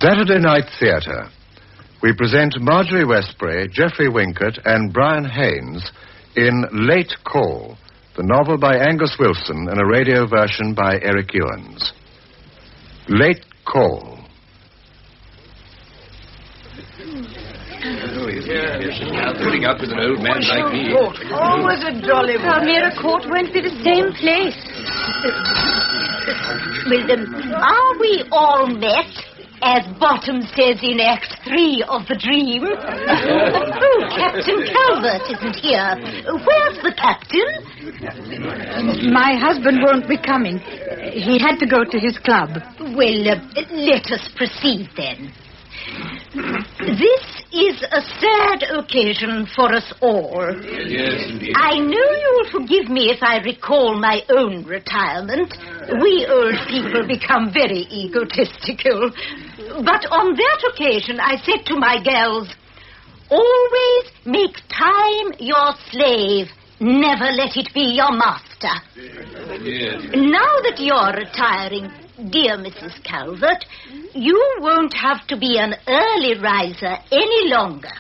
Saturday Night Theatre. We present Marjorie Westbury, Geoffrey Winkett, and Brian Haynes in Late Call, the novel by Angus Wilson and a radio version by Eric Ewens. Late Call. Putting up with an old man like me. Always a jolly one. Palmyra Court won't be the same place. Well, are we all met, as Bottom says in Act 3 of The Dream? Oh, Captain Calvert isn't here. Where's the captain? My husband won't be coming. He had to go to his club. Well, let us proceed then. This is a sad occasion for us all. Yes, indeed. I know you will forgive me if I recall my own retirement. We old people become very egotistical. But on that occasion, I said to my girls, always make time your slave. Never let it be your master. Yes. Now that you're retiring, dear Mrs. Calvert, you won't have to be an early riser any longer.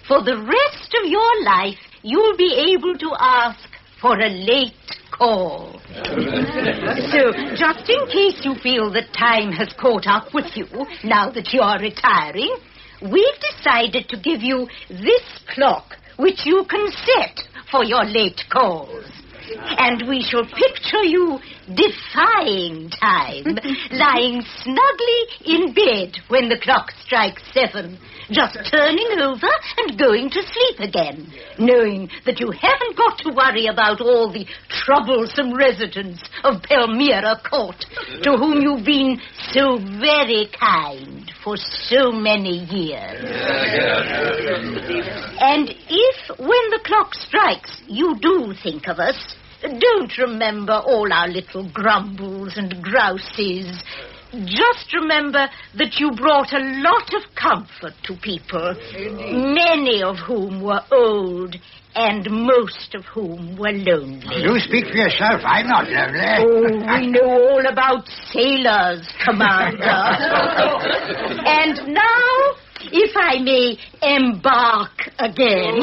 For the rest of your life, you'll be able to ask for a late call. So, just in case you feel that time has caught up with you, now that you're retiring, we've decided to give you this clock, which you can set for your late calls. And we shall picture you defying time, lying snugly in bed when the clock strikes 7, just turning over and going to sleep again, knowing that you haven't got to worry about all the troublesome residents of Palmyra Court, to whom you've been so very kind for so many years. And if, when the clock strikes, you do think of us, don't remember all our little grumbles and grouses. Just remember that you brought a lot of comfort to people, many of whom were old and most of whom were lonely. You speak for yourself. I'm not lonely. Oh, we know all about sailors, Commander. And now, if I may embark again,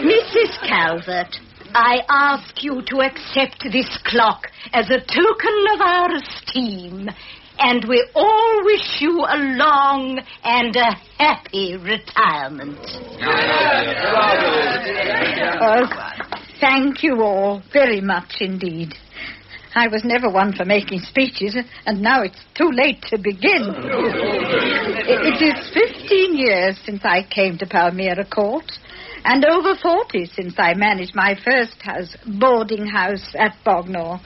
Mrs. Calvert, I ask you to accept this clock as a token of our esteem, and we all wish you a long and a happy retirement. Oh, thank you all very much indeed. I was never one for making speeches, and now it's too late to begin. It is 15 years since I came to Palmyra Court, and over 40 since I managed my first boarding house at Bognor.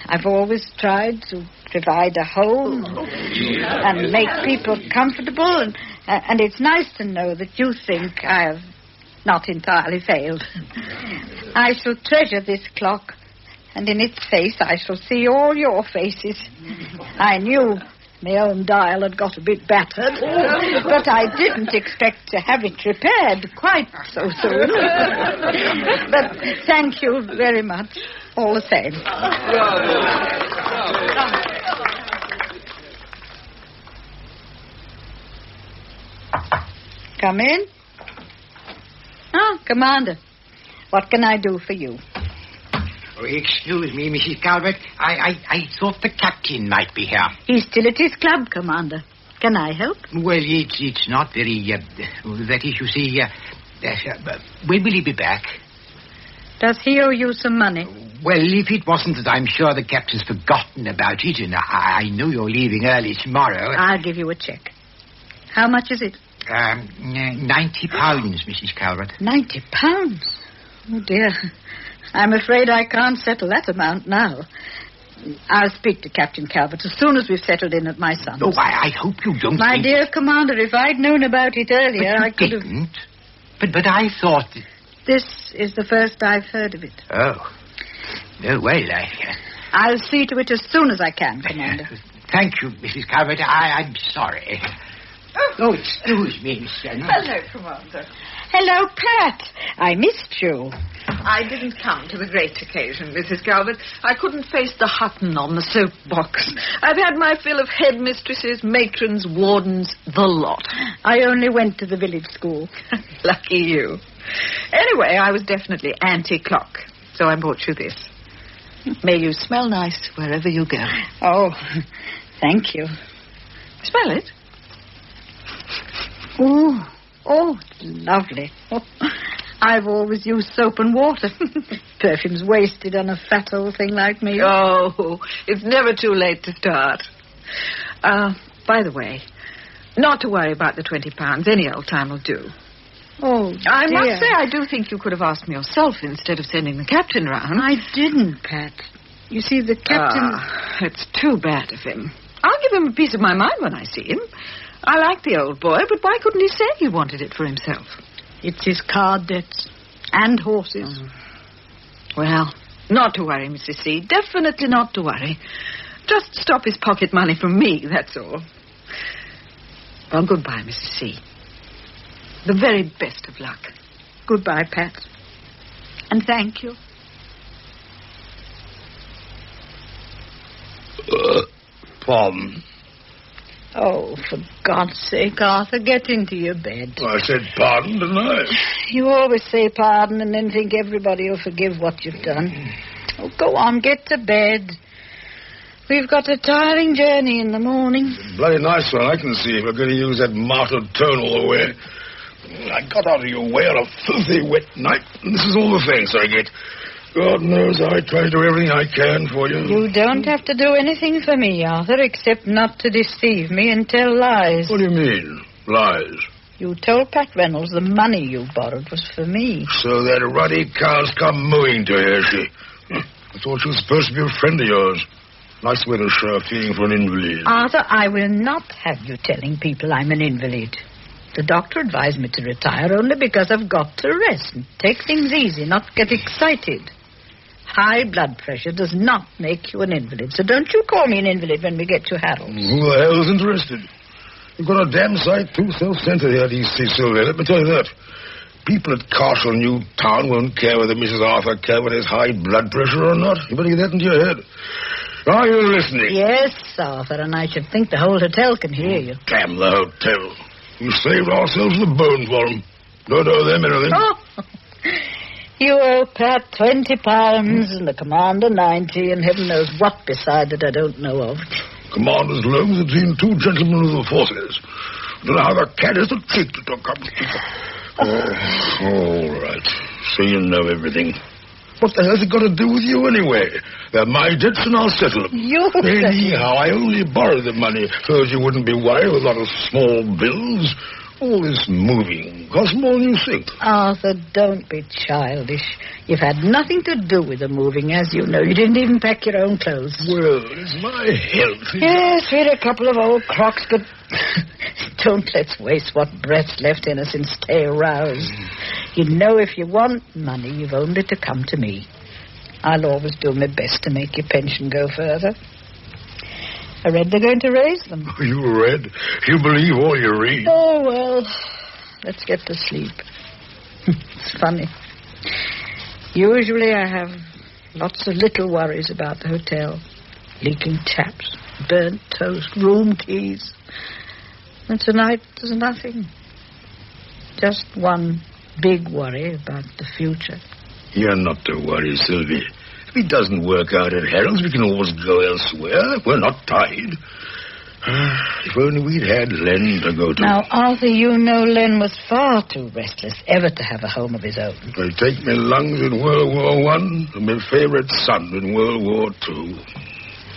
I've always tried to provide a home and make people comfortable, and it's nice to know that you think I have not entirely failed. I shall treasure this clock, and in its face I shall see all your faces. I knew my own dial had got a bit battered, but I didn't expect to have it repaired quite so soon. But thank you very much, all the same. Come in. Oh, Commander, what can I do for you? Oh, excuse me, Mrs. Calvert. I thought the captain might be here. He's still at his club, Commander. Can I help? Well, it's not very... that is, you see... when will he be back? Does he owe you some money? Well, if it wasn't that I'm sure the captain's forgotten about it, and I know you're leaving early tomorrow... I'll give you a cheque. How much is it? £90, Mrs. Calvert. £90? Oh, dear. I'm afraid I can't settle that amount now. I'll speak to Captain Calvert as soon as we've settled in at my son's. Oh, I hope you don't My think... dear Commander, if I'd known about it earlier, But I could have... didn't. But I thought... This is the first I've heard of it. Oh. Oh, well, I'll see to it as soon as I can, Commander. Thank you, Mrs. Calvert. I'm sorry. Oh, excuse me, Miss Senna. Hello, Commander. Hello, Pat. I missed you. I didn't come to the great occasion, Mrs. Calvert. I couldn't face the Hutton on the soapbox. I've had my fill of headmistresses, matrons, wardens, the lot. I only went to the village school. Lucky you. Anyway, I was definitely anti-clock, so I brought you this. May you smell nice wherever you go. Oh, thank you. Smell it. Oh, it's lovely. Oh, I've always used soap and water. Perfume's wasted on a fat old thing like me. Oh, it's never too late to start. By the way, not to worry about the £20. Any old time will do. Oh, I dear. must say, I do think you could have asked me yourself instead of sending the captain round. I didn't, Pat. You see, the captain... It's too bad of him. I'll give him a piece of my mind when I see him. I like the old boy, but why couldn't he say he wanted it for himself? It's his card debts and horses. Well, not to worry, Mrs. C. Definitely not to worry. Just stop his pocket money from me, that's all. Well, goodbye, Mrs. C. The very best of luck. Goodbye, Pat. And thank you. Pardon. Oh, for God's sake, Arthur, get into your bed. I said pardon, didn't I? You always say pardon and then think everybody will forgive what you've done. Oh, go on, get to bed. We've got a tiring journey in the morning. Bloody nice one, I can see, if we're going to use that martyred tone all the way. I got out of your way on a filthy wet night, and this is all the thanks I get. God knows I try to do everything I can for you. You don't have to do anything for me, Arthur, except not to deceive me and tell lies. What do you mean, lies? You told Pat Reynolds the money you borrowed was for me. So that ruddy cow's come mooing to you, she? I thought she was supposed to be a friend of yours. Nice way to show a feeling for an invalid. Arthur, I will not have you telling people I'm an invalid. The doctor advised me to retire only because I've got to rest and take things easy, not get excited. High blood pressure does not make you an invalid, so don't you call me an invalid when we get to Harold's. Who the hell's interested? You've got a damn sight too self-centered here, D.C. Sylvia, let me tell you that. People at Castle New Town won't care whether Mrs. Arthur Calvert has high blood pressure or not. You better get that into your head. Are you listening? Yes, Arthur, and I should think the whole hotel can hear you. Damn the hotel. We saved ourselves the bone for them. Don't owe them anything. Oh, you owe Pat £20 and the commander 90 and heaven knows what beside that I don't know of. Commander's loan was between two gentlemen of the forces. I don't know how the cat has the cheek to talk up. All right. So you know everything. What the hell's it got to do with you anyway? They're my debts and I'll settle them. Anyhow, I only borrowed the money so that you wouldn't be worried with a lot of small bills. All this moving costs more than you think. Arthur, don't be childish. You've had nothing to do with the moving, as you know. You didn't even pack your own clothes. Well, it's my health. Yes, we had a couple of old crocs, but don't let's waste what breath's left in us and stay aroused. You know, if you want money, you've only to come to me. I'll always do my best to make your pension go further. I read they're going to raise them. You read? You believe all you read. Oh, well, let's get to sleep. It's funny. Usually I have lots of little worries about the hotel. Leaking taps, burnt toast, room keys. And tonight there's nothing. Just one big worry about the future. You're not to worry, Sylvie. If it doesn't work out at Harold's, we can always go elsewhere. We're not tied. If only we'd had Len to go to. Now, Arthur, you know Len was far too restless ever to have a home of his own. They take me lungs in World War I and my favourite son in World War II.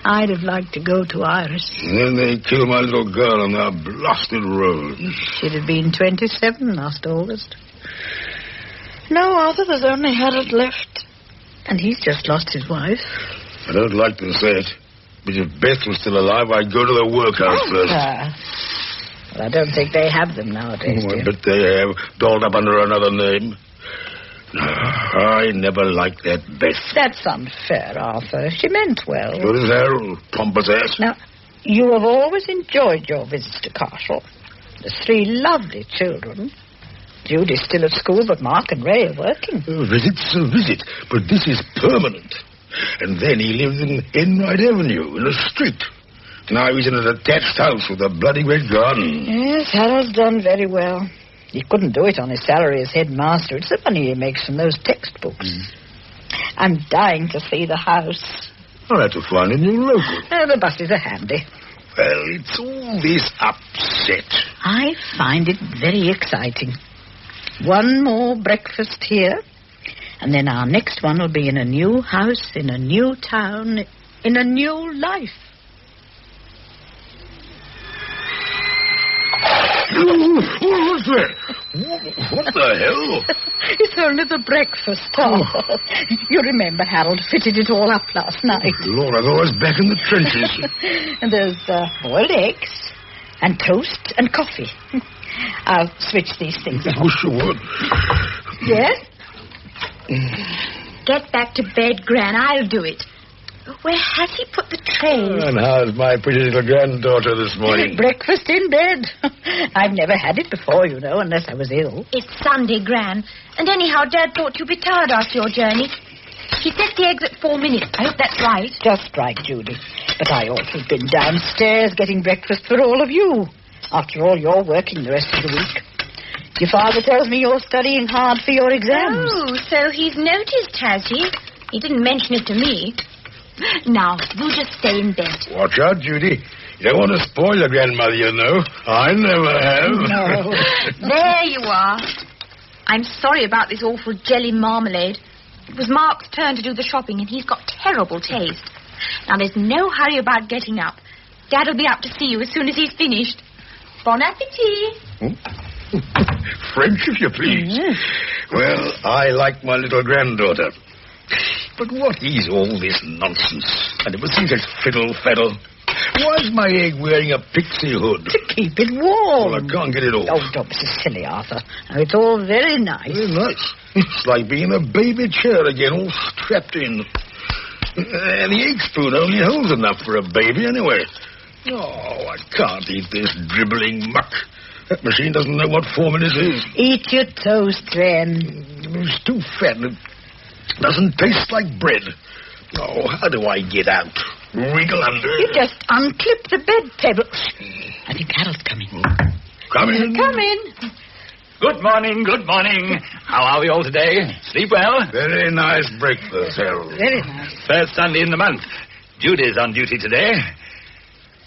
I'd have liked to go to Iris. And then they kill my little girl on their blasted roads. She'd have been 27 last August. No, Arthur, there's only Harold left. And he's just lost his wife. I don't like to say it, but if Beth was still alive, I'd go to the workhouse first. Well, I don't think they have them nowadays, I dear. bet they have, dolled up under another name. I never liked that Beth. That's unfair, Arthur. She meant well. So does Harold, pompous ass. Now, you have always enjoyed your visits to Castle. There's 3 lovely children. Judy's still at school, but Mark and Ray are working. A visit's a visit, but this is permanent. And then he lives in Enright Avenue, in a street. Now he's in an attached house with a bloody great garden. Yes, Harold's done very well. He couldn't do it on his salary as headmaster. It's the money he makes from those textbooks. I'm dying to see the house. I'll have to find a new local. The buses are handy. Well, it's all this upset. I find it very exciting. One more breakfast here, and then our next one will be in a new house, in a new town, in a new life. What's that? What the hell? It's only the breakfast, Tom. You remember Harold fitted it all up last night. Lord, I thought I was back in the trenches. And there's boiled eggs and toast and coffee. I'll switch these things off. Oh, sure. Yes? Get back to bed, Gran. I'll do it. Where has he put the trays? And how's my pretty little granddaughter this morning? Breakfast in bed. I've never had it before, you know, unless I was ill. It's Sunday, Gran. And anyhow, Dad thought you'd be tired after your journey. He set the eggs at 4 minutes. I hope that's right. Just right, Judy. But I ought to have been downstairs getting breakfast for all of you. After all, you're working the rest of the week. Your father tells me you're studying hard for your exams. Oh, so he's noticed, has he? He didn't mention it to me. Now, you just stay in bed. Watch out, Judy. You don't want to spoil your grandmother, you know. I never have. No. There you are. I'm sorry about this awful jelly marmalade. It was Mark's turn to do the shopping, and he's got terrible taste. Now, there's no hurry about getting up. Dad'll be up to see you as soon as he's finished. Bon appetit. French, if you please. Well, I like my little granddaughter. But what is all this nonsense? I never seen such fiddle-faddle. Why's my egg wearing a pixie hood? To keep it warm. Well, I can't get it off. Oh, don't be so silly, Arthur. Oh, it's all very nice. Very nice. It's like being in a baby chair again, all strapped in. And the egg spoon only holds enough for a baby anyway. Oh, I can't eat this dribbling muck. That machine doesn't know what 4 minutes is. Eat your toast, then. It's too fat and it doesn't taste like bread. Oh, how do I get out? Wriggle under? You just unclip the bed table. I think Harold's coming. Come in. Come in. Good morning, good morning. How are we all today? Sleep well? Very nice breakfast, Harold. Very nice. First Sunday in the month. Judy's on duty today.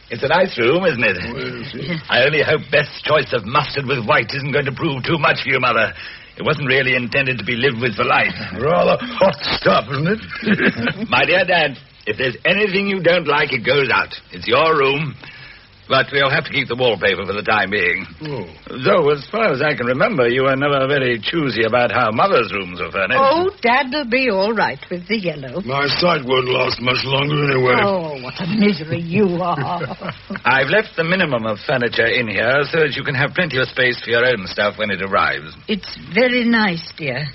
It's a nice room, isn't it? Well, I only hope Beth's choice of mustard with white isn't going to prove too much for you, Mother. It wasn't really intended to be lived with for life. rather hot stuff, isn't it? My dear Dad, if there's anything you don't like, it goes out. It's your room. But we'll have to keep the wallpaper for the time being. Oh. Though, as far as I can remember, you were never very choosy about how Mother's rooms were furnished. Oh, Dad'll be all right with the yellow. My sight won't last much longer anyway. Oh, what a misery you are. I've left the minimum of furniture in here so that you can have plenty of space for your own stuff when it arrives. It's very nice, dear.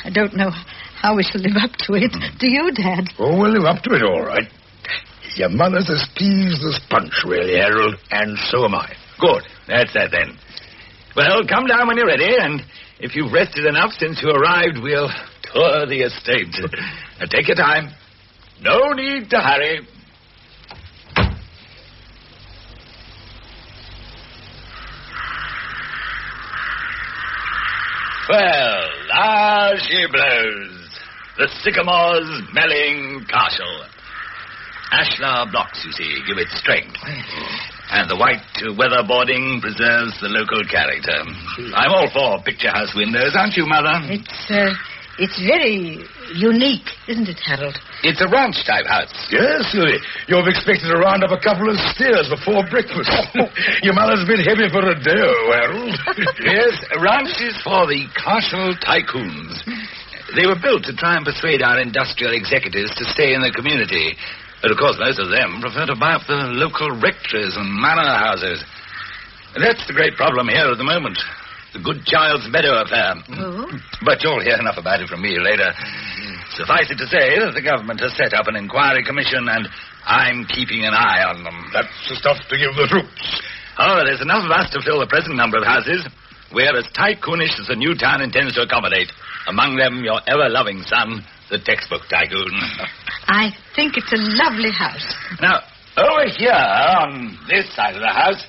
I don't know how we shall live up to it. Do you, Dad? Oh, we'll live up to it, all right. Your mother's as pleased as punch, really, Harold, and so am I. Good. That's that, then. Well, come down when you're ready, and if you've rested enough since you arrived, we'll tour the estate. Now, take your time. No need to hurry. Well, ah, she blows. The sycamores smelling castle. Ashlar blocks, you see, give it strength. And the white weatherboarding preserves the local character. I'm all for picture house windows, aren't you, Mother? It's very unique, isn't it, Harold? It's a ranch-type house. Yes, Lily. You've expected to round up a couple of steers before breakfast. Your mother's been heavy for a day, Harold. Yes, ranches for the castle tycoons. They were built to try and persuade our industrial executives to stay in the community. But, of course, most of them prefer to buy up the local rectories and manor houses. And that's the great problem here at the moment. The Good Child's Meadow affair. Oh? But you'll hear enough about it from me later. Suffice it to say that the government has set up an inquiry commission, and I'm keeping an eye on them. That's the stuff to give the troops. Oh, there's enough of us to fill the present number of houses. we're as tycoonish as the new town intends to accommodate. Among them, your ever-loving son, the textbook tycoon. I think it's a lovely house. Now, over here, on this side of the house,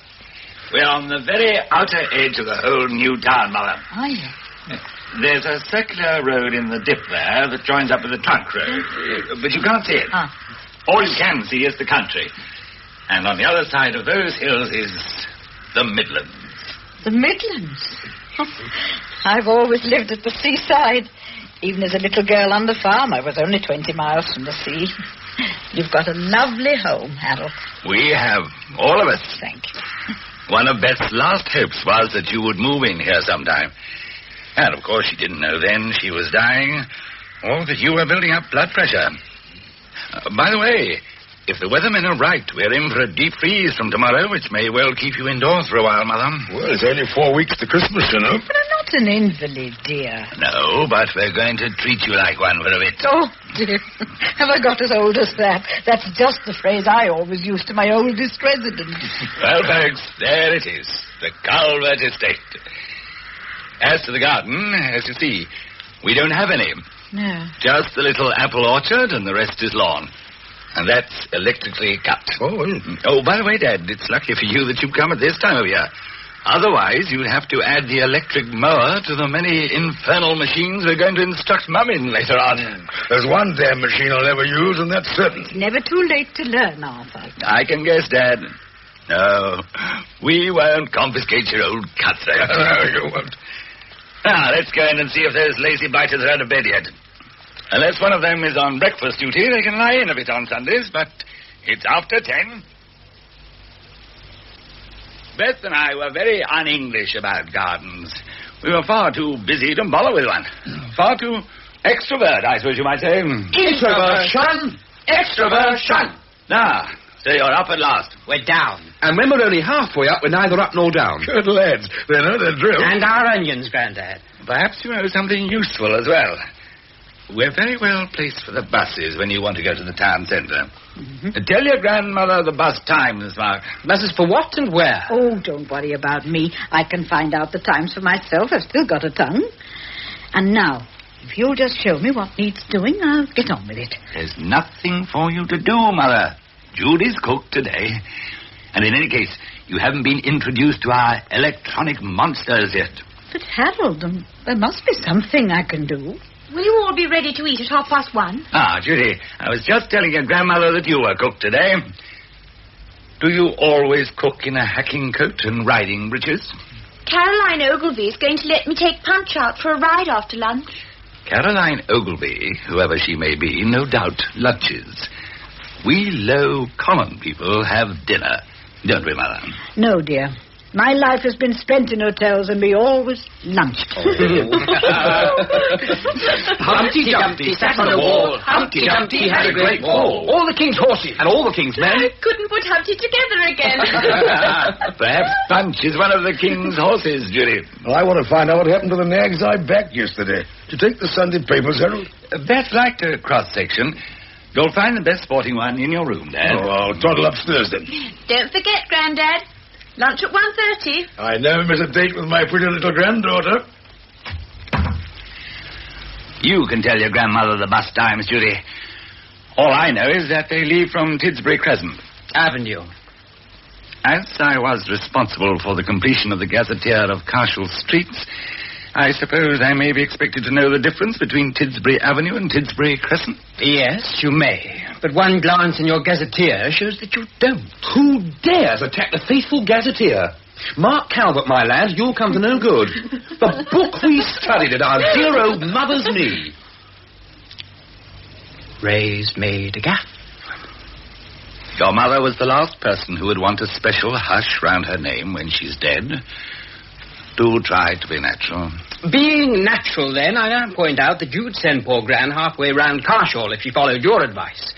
we're on the very outer edge of the whole new town, Mother. Are you? There's a circular road in the dip there that joins up with the trunk road, but you can't see it. All you can see is the country. And on the other side of those hills is the Midlands. The Midlands? I've always lived at the seaside. Even as a little girl on the farm, I was only 20 miles from the sea. You've got a lovely home, Harold. We have, all of us. Thank you. One of Beth's last hopes was that you would move in here sometime. And, of course, she didn't know then she was dying or that you were building up blood pressure. By the way, if the weathermen are right, we're in for a deep freeze from tomorrow, which may well keep you indoors for a while, Mother. Well, it's only 4 weeks to Christmas, you know. But I'm not an invalid, dear. No, but we're going to treat you like one for a bit. Oh, dear. Have I got as old as that? That's just the phrase I always used to my oldest resident. Well, folks, there it is. The Calvert Estate. As to the garden, as you see, we don't have any. No. Just the little apple orchard, and the rest is lawn. And that's electrically cut. Oh, by the way, Dad, it's lucky for you that you've come at this time of year. Otherwise, you'd have to add the electric mower to the many infernal machines we're going to instruct Mum in later on. There's one damn machine I'll never use, and that's certain. It's never too late to learn, Arthur. I can guess, Dad. No, we won't confiscate your old cutthroat. No, you won't. Now, let's go in and see if those lazy biters are out of bed yet. Unless one of them is on breakfast duty, they can lie in a bit on Sundays, but it's after 10. Beth and I were very un-English about gardens. We were far too busy to bother with one. Far too extrovert, I suppose you might say. Introversion! Extroversion! Now, so you're up at last. We're down. And when we're only halfway up, we're neither up nor down. Good lads. They know their drill. And our onions, Grandad. Perhaps you know something useful as well. We're very well placed for the buses when you want to go to the town centre. Tell your grandmother the bus times, Mark. Buses for what and where? Oh, don't worry about me. I can find out the times for myself. I've still got a tongue. And now, if you'll just show me what needs doing, I'll get on with it. There's nothing for you to do, Mother. Judy's cooked today. And in any case, you haven't been introduced to our electronic monsters yet. But, Harold, there must be something I can do. Will you all be ready to eat at 1:30? Ah, Judy, I was just telling your grandmother that you were cooked today. Do you always cook in a hacking coat and riding breeches? Caroline Ogilvy is going to let me take Punch out for a ride after lunch. Caroline Ogilvy, whoever she may be, no doubt lunches. We low, common people have dinner, don't we, Mother? No, dear. My life has been spent in hotels, and we always lunched. Humpty Dumpty sat on the wall. Humpty Dumpty had a great fall. All the king's horses and all the king's men. I couldn't put Humpty together again. Perhaps Punch is one of the king's horses, Judy. Well, I want to find out what happened to the nags I backed yesterday. Did you take the Sunday papers, Harold? Beth liked a cross-section. You'll find the best sporting one in your room, Dad. Oh, I'll toddle upstairs then. Don't forget, Grandad. Lunch at 1:30. I never miss a date with my pretty little granddaughter. You can tell your grandmother the bus times, Judy. All I know is that they leave from Tidsbury Crescent Avenue. As I was responsible for the completion of the gazetteer of Carshall Streets, I suppose I may be expected to know the difference between Tidsbury Avenue and Tidsbury Crescent. Yes, you may. But one glance in your gazetteer shows that you don't. Who dares attack the faithful gazetteer? Mark Calvert, my lad, you'll come to no good. The book we studied at our dear old mother's knee. Ray's made a gaff. Your mother was the last person who would want a special hush round her name when she's dead. Do try to be natural. Being natural, then, I point out that you'd send poor Gran halfway round Carshall if she followed your advice.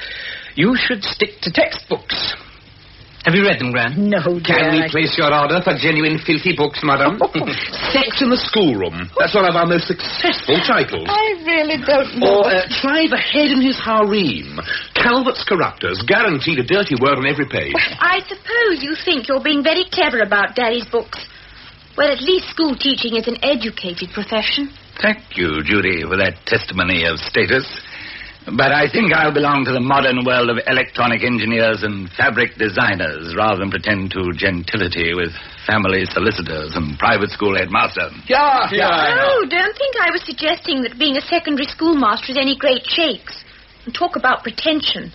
You should stick to textbooks. Have you read them, Gran? No, dear. Can we place your order for genuine filthy books, madam? Sex in the Schoolroom. That's one of our most successful titles. I really don't know. Or Try the Head in His Harem. Calvert's Corruptors, guaranteed a dirty word on every page. I suppose you think you're being very clever about Daddy's books. Well, at least school teaching is an educated profession. Thank you, Judy, for that testimony of status. But I think I'll belong to the modern world of electronic engineers and fabric designers rather than pretend to gentility with family solicitors and private school headmasters. Yeah. Oh, don't think I was suggesting that being a secondary schoolmaster is any great shakes. And talk about pretension.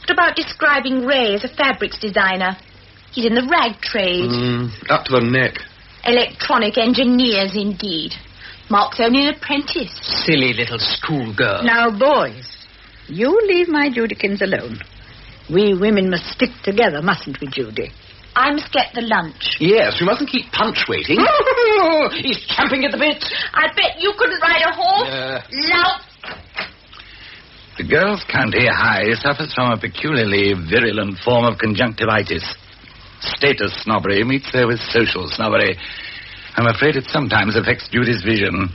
What about describing Ray as a fabrics designer? He's in the rag trade. Up to the neck. Electronic engineers, indeed. Mark's only an apprentice. Silly little schoolgirl. Now, boys, you leave my Judykins alone. We women must stick together, mustn't we, Judy? I must get the lunch. Yes, we mustn't keep Punch waiting. He's champing at the bit. I bet you couldn't ride a horse. Lout. The girls' county high suffers from a peculiarly virulent form of conjunctivitis. Status snobbery meets there with social snobbery. I'm afraid it sometimes affects Judy's vision.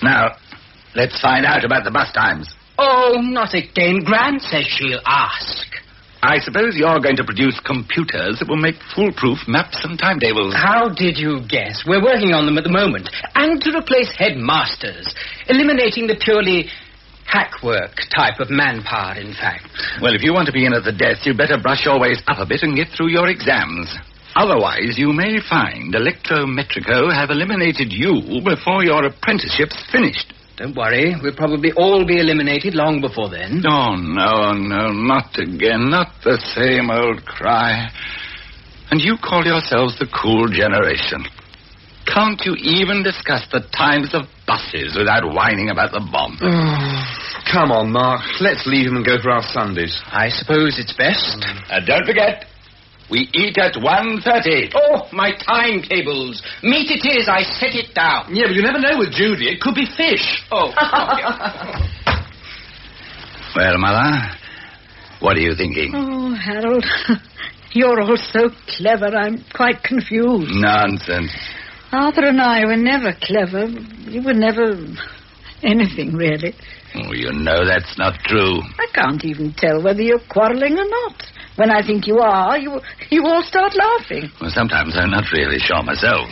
Now, let's find out about the bus times. Oh, not again. Gran says she'll ask. I suppose you're going to produce computers that will make foolproof maps and timetables. How did you guess? We're working on them at the moment. And to replace headmasters, eliminating the purely hackwork type of manpower, in fact. Well, if you want to be in at the death, you'd better brush your ways up a bit and get through your exams. Otherwise, you may find Electrometrico have eliminated you before your apprenticeship's finished. Don't worry. We'll probably all be eliminated long before then. Oh, no, not again. Not the same old cry. And you call yourselves the cool generation. Can't you even discuss the times of buses without whining about the bomb? Come on, Mark. Let's leave him and go for our Sundays. I suppose it's best. Don't forget, we eat at 1:30. Oh, my timetables. Meat it is. I set it down. Yeah, but you never know with Judy. It could be fish. Oh. Well, Mother, what are you thinking? Oh, Harold, you're all so clever, I'm quite confused. Nonsense. Arthur and I were never clever. We were never anything, really. Oh, you know that's not true. I can't even tell whether you're quarrelling or not. When I think you are, you all start laughing. Well, sometimes I'm not really sure myself.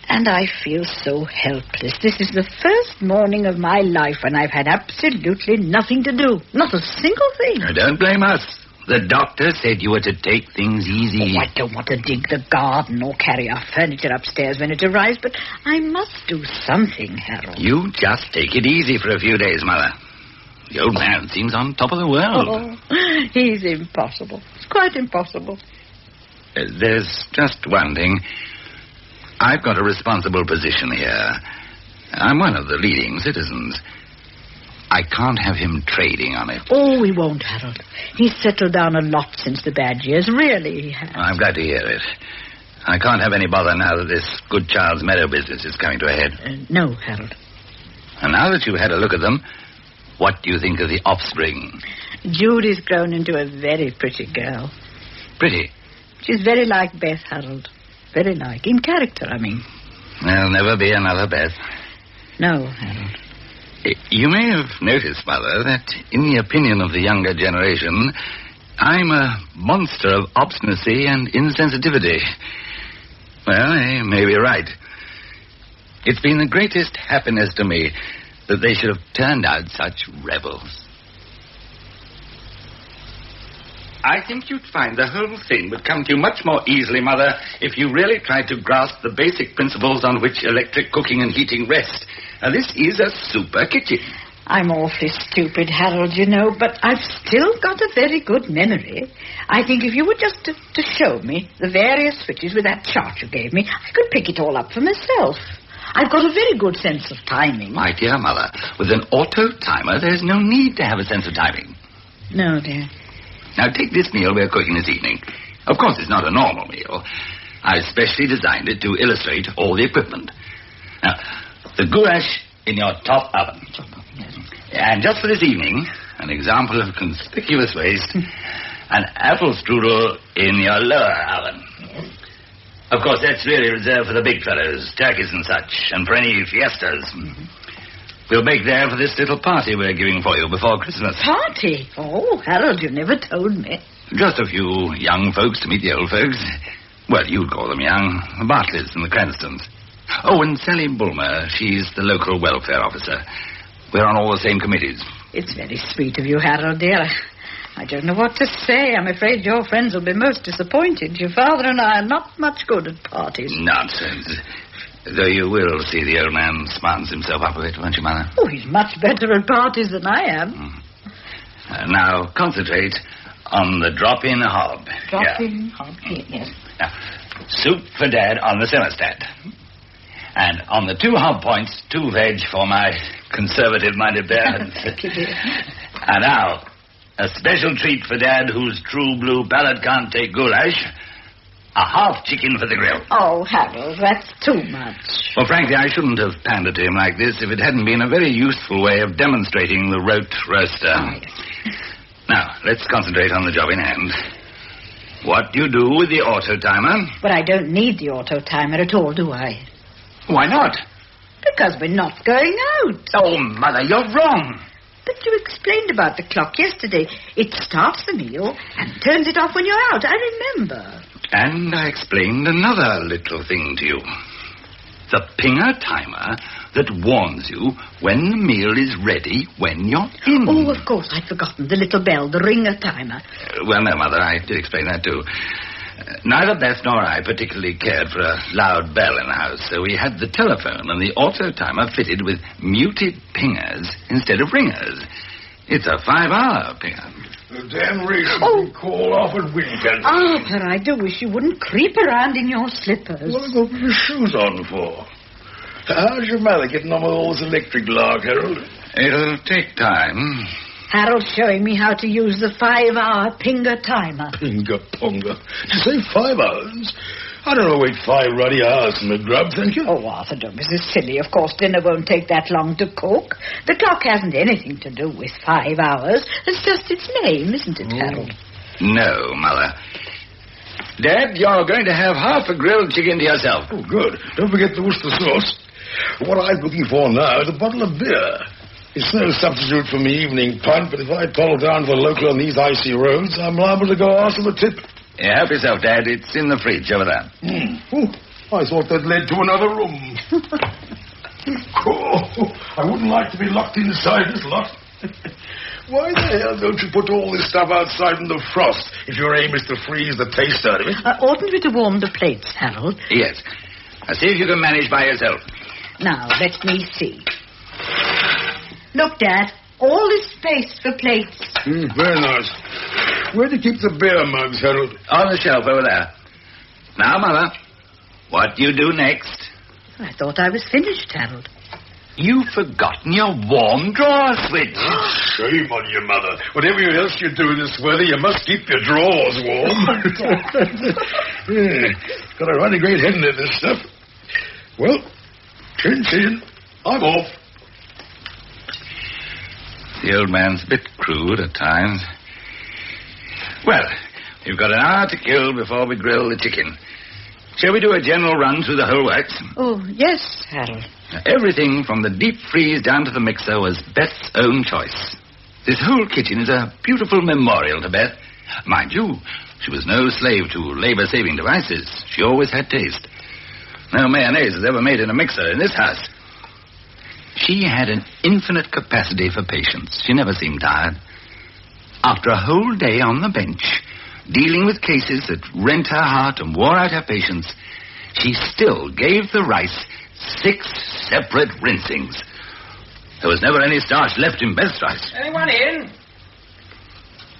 And I feel so helpless. This is the first morning of my life when I've had absolutely nothing to do. Not a single thing. Don't blame us. The doctor said you were to take things easy. Oh, I don't want to dig the garden or carry our furniture upstairs when it arrives, but I must do something, Harold. You just take it easy for a few days, Mother. The old man seems on top of the world. Oh, he's impossible. It's quite impossible. There's just one thing. I've got a responsible position here. I'm one of the leading citizens. I can't have him trading on it. Oh, he won't, Harold. He's settled down a lot since the bad years. Really, he has. I'm glad to hear it. I can't have any bother now that this Good Child's Meadow business is coming to a head. No, Harold. And now that you've had a look at them, what do you think of the offspring? Judy's grown into a very pretty girl. Pretty? She's very like Beth, Harold. Very like. In character, I mean. There'll never be another Beth. No, Harold. You may have noticed, Mother, that in the opinion of the younger generation, I'm a monster of obstinacy and insensitivity. Well, they may be right. It's been the greatest happiness to me that they should have turned out such rebels. I think you'd find the whole thing would come to you much more easily, Mother, if you really tried to grasp the basic principles on which electric cooking and heating rest. Now, this is a super kitchen. I'm awfully stupid, Harold, you know, but I've still got a very good memory. I think if you were just to show me the various switches with that chart you gave me, I could pick it all up for myself. I've got a very good sense of timing. My dear Mother, with an auto timer, there's no need to have a sense of timing. No, dear. Now, take this meal we're cooking this evening. Of course, it's not a normal meal. I've specially designed it to illustrate all the equipment. Now, the goulash in your top oven. And just for this evening, an example of conspicuous waste, an apple strudel in your lower oven. Of course, that's really reserved for the big fellows, turkeys and such, and for any fiestas. We'll bake there for this little party we're giving for you before Christmas. Party? Oh, Harold, you never told me. Just a few young folks to meet the old folks. Well, you'd call them young. The Bartleys and the Cranstons. Oh, and Sally Bulmer. She's the local welfare officer. We're on all the same committees. It's very sweet of you, Harold, dear. I don't know what to say. I'm afraid your friends will be most disappointed. Your father and I are not much good at parties. Nonsense. Though you will see the old man smartens himself up a bit, won't you, Mother? Oh, he's much better at parties than I am. Now, concentrate on the drop-in hob. Drop-in hob, yes. Now, soup for Dad on the thermostat. And on the 2 hob points, 2 veg for my conservative-minded parents. Thank you, dear. And now, a special treat for Dad whose true blue palate can't take goulash. A half chicken for the grill. Oh, Harold, that's too much. Well, frankly, I shouldn't have pandered to him like this if it hadn't been a very useful way of demonstrating the rote roaster. Oh, yes. Now, let's concentrate on the job in hand. What do you do with the auto-timer? But I don't need the auto-timer at all, do I? Why not? Because we're not going out. Oh, Mother, you're wrong. But you explained about the clock yesterday. It starts the meal and turns it off when you're out. I remember. And I explained another little thing to you. The pinger timer that warns you when the meal is ready when you're in. Oh, of course, I'd forgotten. The little bell, the ringer timer. Well, no, Mother, I did explain that too. Neither Beth nor I particularly cared for a loud bell in the house, so we had the telephone and the auto-timer fitted with muted pingers instead of ringers. It's a 5-hour pinger. The damn reason we call off at weekends. Arthur, I do wish you wouldn't creep around in your slippers. What have I got my shoes on for? How's your mother getting on with all this electric lark, Harold? It'll take time. Harold's showing me how to use the 5-hour pinger timer. Pinger-ponga. You say 5 hours? I don't know, wait 5 ruddy hours from the grub, thank you. Oh, Arthur, don't be so silly. Of course, dinner won't take that long to cook. The clock hasn't anything to do with 5 hours. It's just its name, isn't it, Harold? No, Mother. Dad, you're going to have half a grilled chicken to yourself. Oh, good. Don't forget the Worcester sauce. What I'm looking for now is a bottle of beer. It's no substitute for my evening punt, but if I toddle down to the local on these icy roads, I'm liable to go ask them a tip. Yeah, help yourself, Dad. It's in the fridge over there. Oh, I thought that led to another room. I wouldn't like to be locked inside this lot. Why the hell don't you put all this stuff outside in the frost if your aim is to freeze the taste out of it? Oughtn't we to warm the plates, Harold? Yes. Now, see if you can manage by yourself. Now, let me see. Look, Dad, all this space for plates. Very nice. Where do you keep the beer mugs, Harold? On the shelf over there. Now, Mother, what do you do next? I thought I was finished, Harold. You've forgotten your warm drawer switch. Shame on you, Mother. Whatever else you do in this weather, you must keep your drawers warm. Got a running great head into this stuff. Well, chin, I'm off. The old man's a bit crude at times. Well, we've got an hour to kill before we grill the chicken. Shall we do a general run through the whole works? Oh, yes, Harold. Everything from the deep freeze down to the mixer was Beth's own choice. This whole kitchen is a beautiful memorial to Beth. Mind you, she was no slave to labor-saving devices. She always had taste. No mayonnaise is ever made in a mixer in this house. She had an infinite capacity for patience. She never seemed tired. After a whole day on the bench, dealing with cases that rent her heart and wore out her patience, she still gave the rice 6 separate rinsings. There was never any starch left in Beth's rice. Anyone in?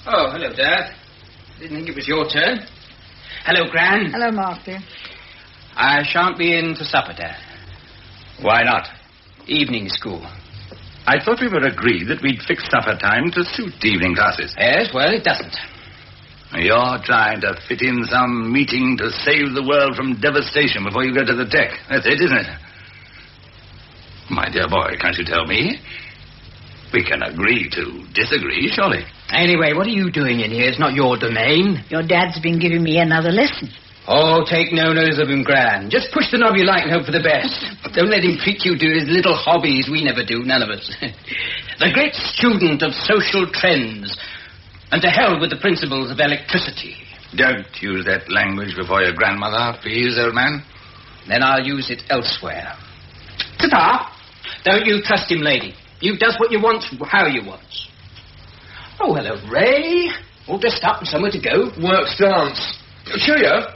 Oh, hello, Dad. Didn't think it was your turn. Hello, Gran. Hello, Mark, dear. I shan't be in to supper, Dad. Why not? Evening school. I thought we were agreed that we'd fix supper time to suit the evening classes. Yes, well, it doesn't. You're trying to fit in some meeting to save the world from devastation before you go to the tech. That's it, isn't it? My dear boy, can't you tell me? We can agree to disagree, surely. Anyway, what are you doing in here? It's not your domain. Your dad's been giving me another lesson. Oh, take no notice of him, Gran. Just push the knob you like and hope for the best. Don't let him treat you to his little hobbies we never do, none of us. The great student of social trends. And to hell with the principles of electricity. Don't use that language before your grandmother, please, old man. Then I'll use it elsewhere. Ta-ta! Don't you trust him, lady. You does what you want, how you want. Oh, hello, Ray. All dressed up and somewhere to go. Works dance. Cheerio.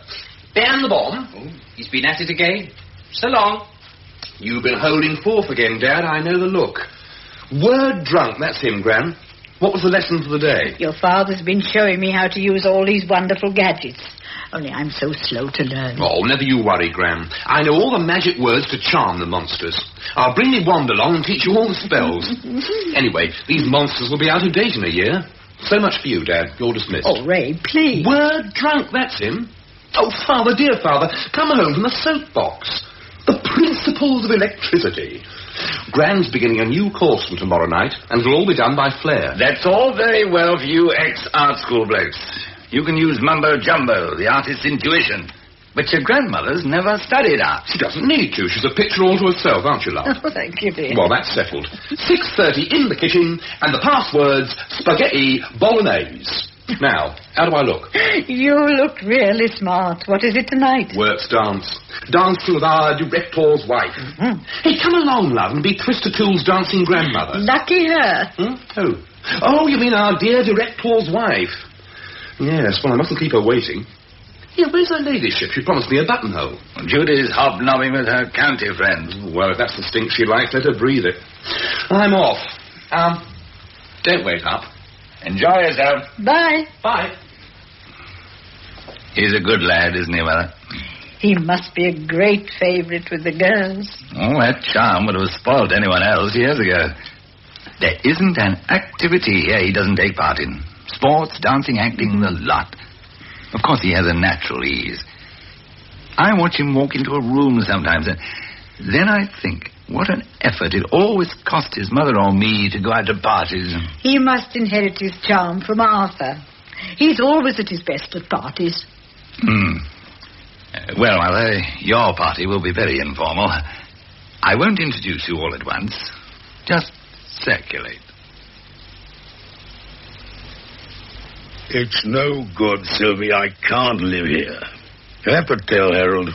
Ben the bomb. Oh, he's been at it again. So long. You've been holding forth again, Dad. I know the look. Word drunk, that's him, Gran. What was the lesson for the day? Your father's been showing me how to use all these wonderful gadgets. Only I'm so slow to learn. Oh, never you worry, Gran. I know all the magic words to charm the monsters. I'll bring me wand along and teach you all the spells. Anyway, these monsters will be out of date in a year. So much for you, Dad. You're dismissed. Oh, Ray, please. Word drunk, that's him. Oh, Father, dear Father, come home from the soapbox. The principles of electricity. Gran's beginning a new course from tomorrow night, and it'll all be done by flare. That's all very well for you ex-art school blokes. You can use mumbo-jumbo, the artist's intuition. But your grandmother's never studied art. She doesn't need to. She's a picture all to herself, aren't you, love? Oh, thank you, dear. Well, that's settled. 6:30 in the kitchen, and the password's spaghetti bolognese. Now, how do I look? You look really smart. What is it tonight? Works dance. Dancing with our director's wife. Mm-hmm. Hey, come along, love, and be Twister Tool's dancing grandmother. Lucky her. Oh, you mean our dear director's wife? Yes, well, I mustn't keep her waiting. Yeah, where's her ladyship? She promised me a buttonhole. Judy's hobnobbing with her county friends. Well, if that's the stink she likes, let her breathe it. I'm off. Don't wait up. Enjoy yourself. Bye. Bye. He's a good lad, isn't he, Mother? He must be a great favourite with the girls. Oh, that charm would have spoiled anyone else years ago. There isn't an activity here he doesn't take part in. Sports, dancing, acting, the lot. Of course, he has a natural ease. I watch him walk into a room sometimes, and then I think what an effort it always cost his mother or me to go out to parties. He must inherit his charm from Arthur. He's always at his best at parties. Well, Mother, your party will be very informal. I won't introduce you all at once. Just circulate. It's no good, Sylvie. I can't live here. You have to tell Harold.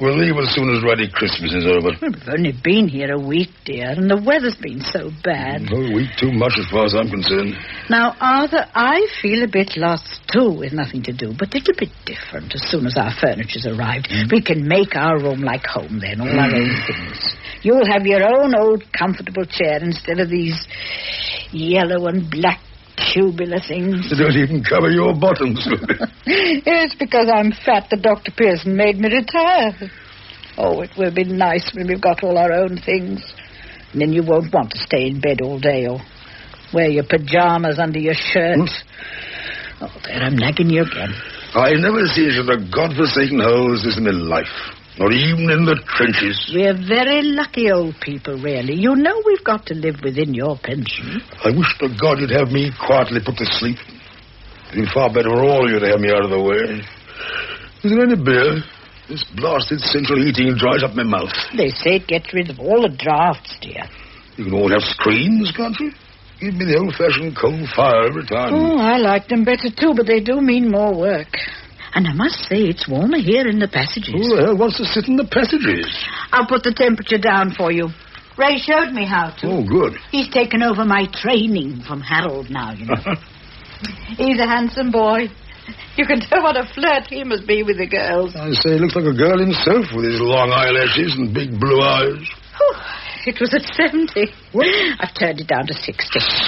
We'll leave as soon as Ruddy Christmas is over. Well, we've only been here a week, dear, and the weather's been so bad. A week too much as far as I'm concerned. Now, Arthur, I feel a bit lost, too, with nothing to do, but it'll be different as soon as our furniture's arrived. We can make our room like home then, all our own things. You'll have your own old comfortable chair instead of these yellow and black tubular things. They don't even cover your bottoms. It's because I'm fat that Dr. Pearson made me retire. Oh, it will be nice when we've got all our own things. And then you won't want to stay in bed all day or wear your pajamas under your shirt. Oh, there, I'm nagging you again. I never seen such a godforsaken hole as this in my life. Not even in the trenches. We're very lucky old people, really. You know we've got to live within your pension. I wish to God you'd have me quietly put to sleep. It'd be far better for all you to have me out of the way. Is there any beer? This blasted central heating dries up my mouth. They say it gets rid of all the drafts, dear. You can all have screens, can't you? Give me the old-fashioned coal fire every time. Oh, I like them better, too, but they do mean more work. And I must say, it's warmer here in the passages. Who the hell wants to sit in the passages? I'll put the temperature down for you. Ray showed me how to. Oh, good. He's taken over my training from Harold now, you know. He's a handsome boy. You can tell what a flirt he must be with the girls. I say, he looks like a girl himself with his long eyelashes and big blue eyes. It was at 70. What? I've turned it down to 60.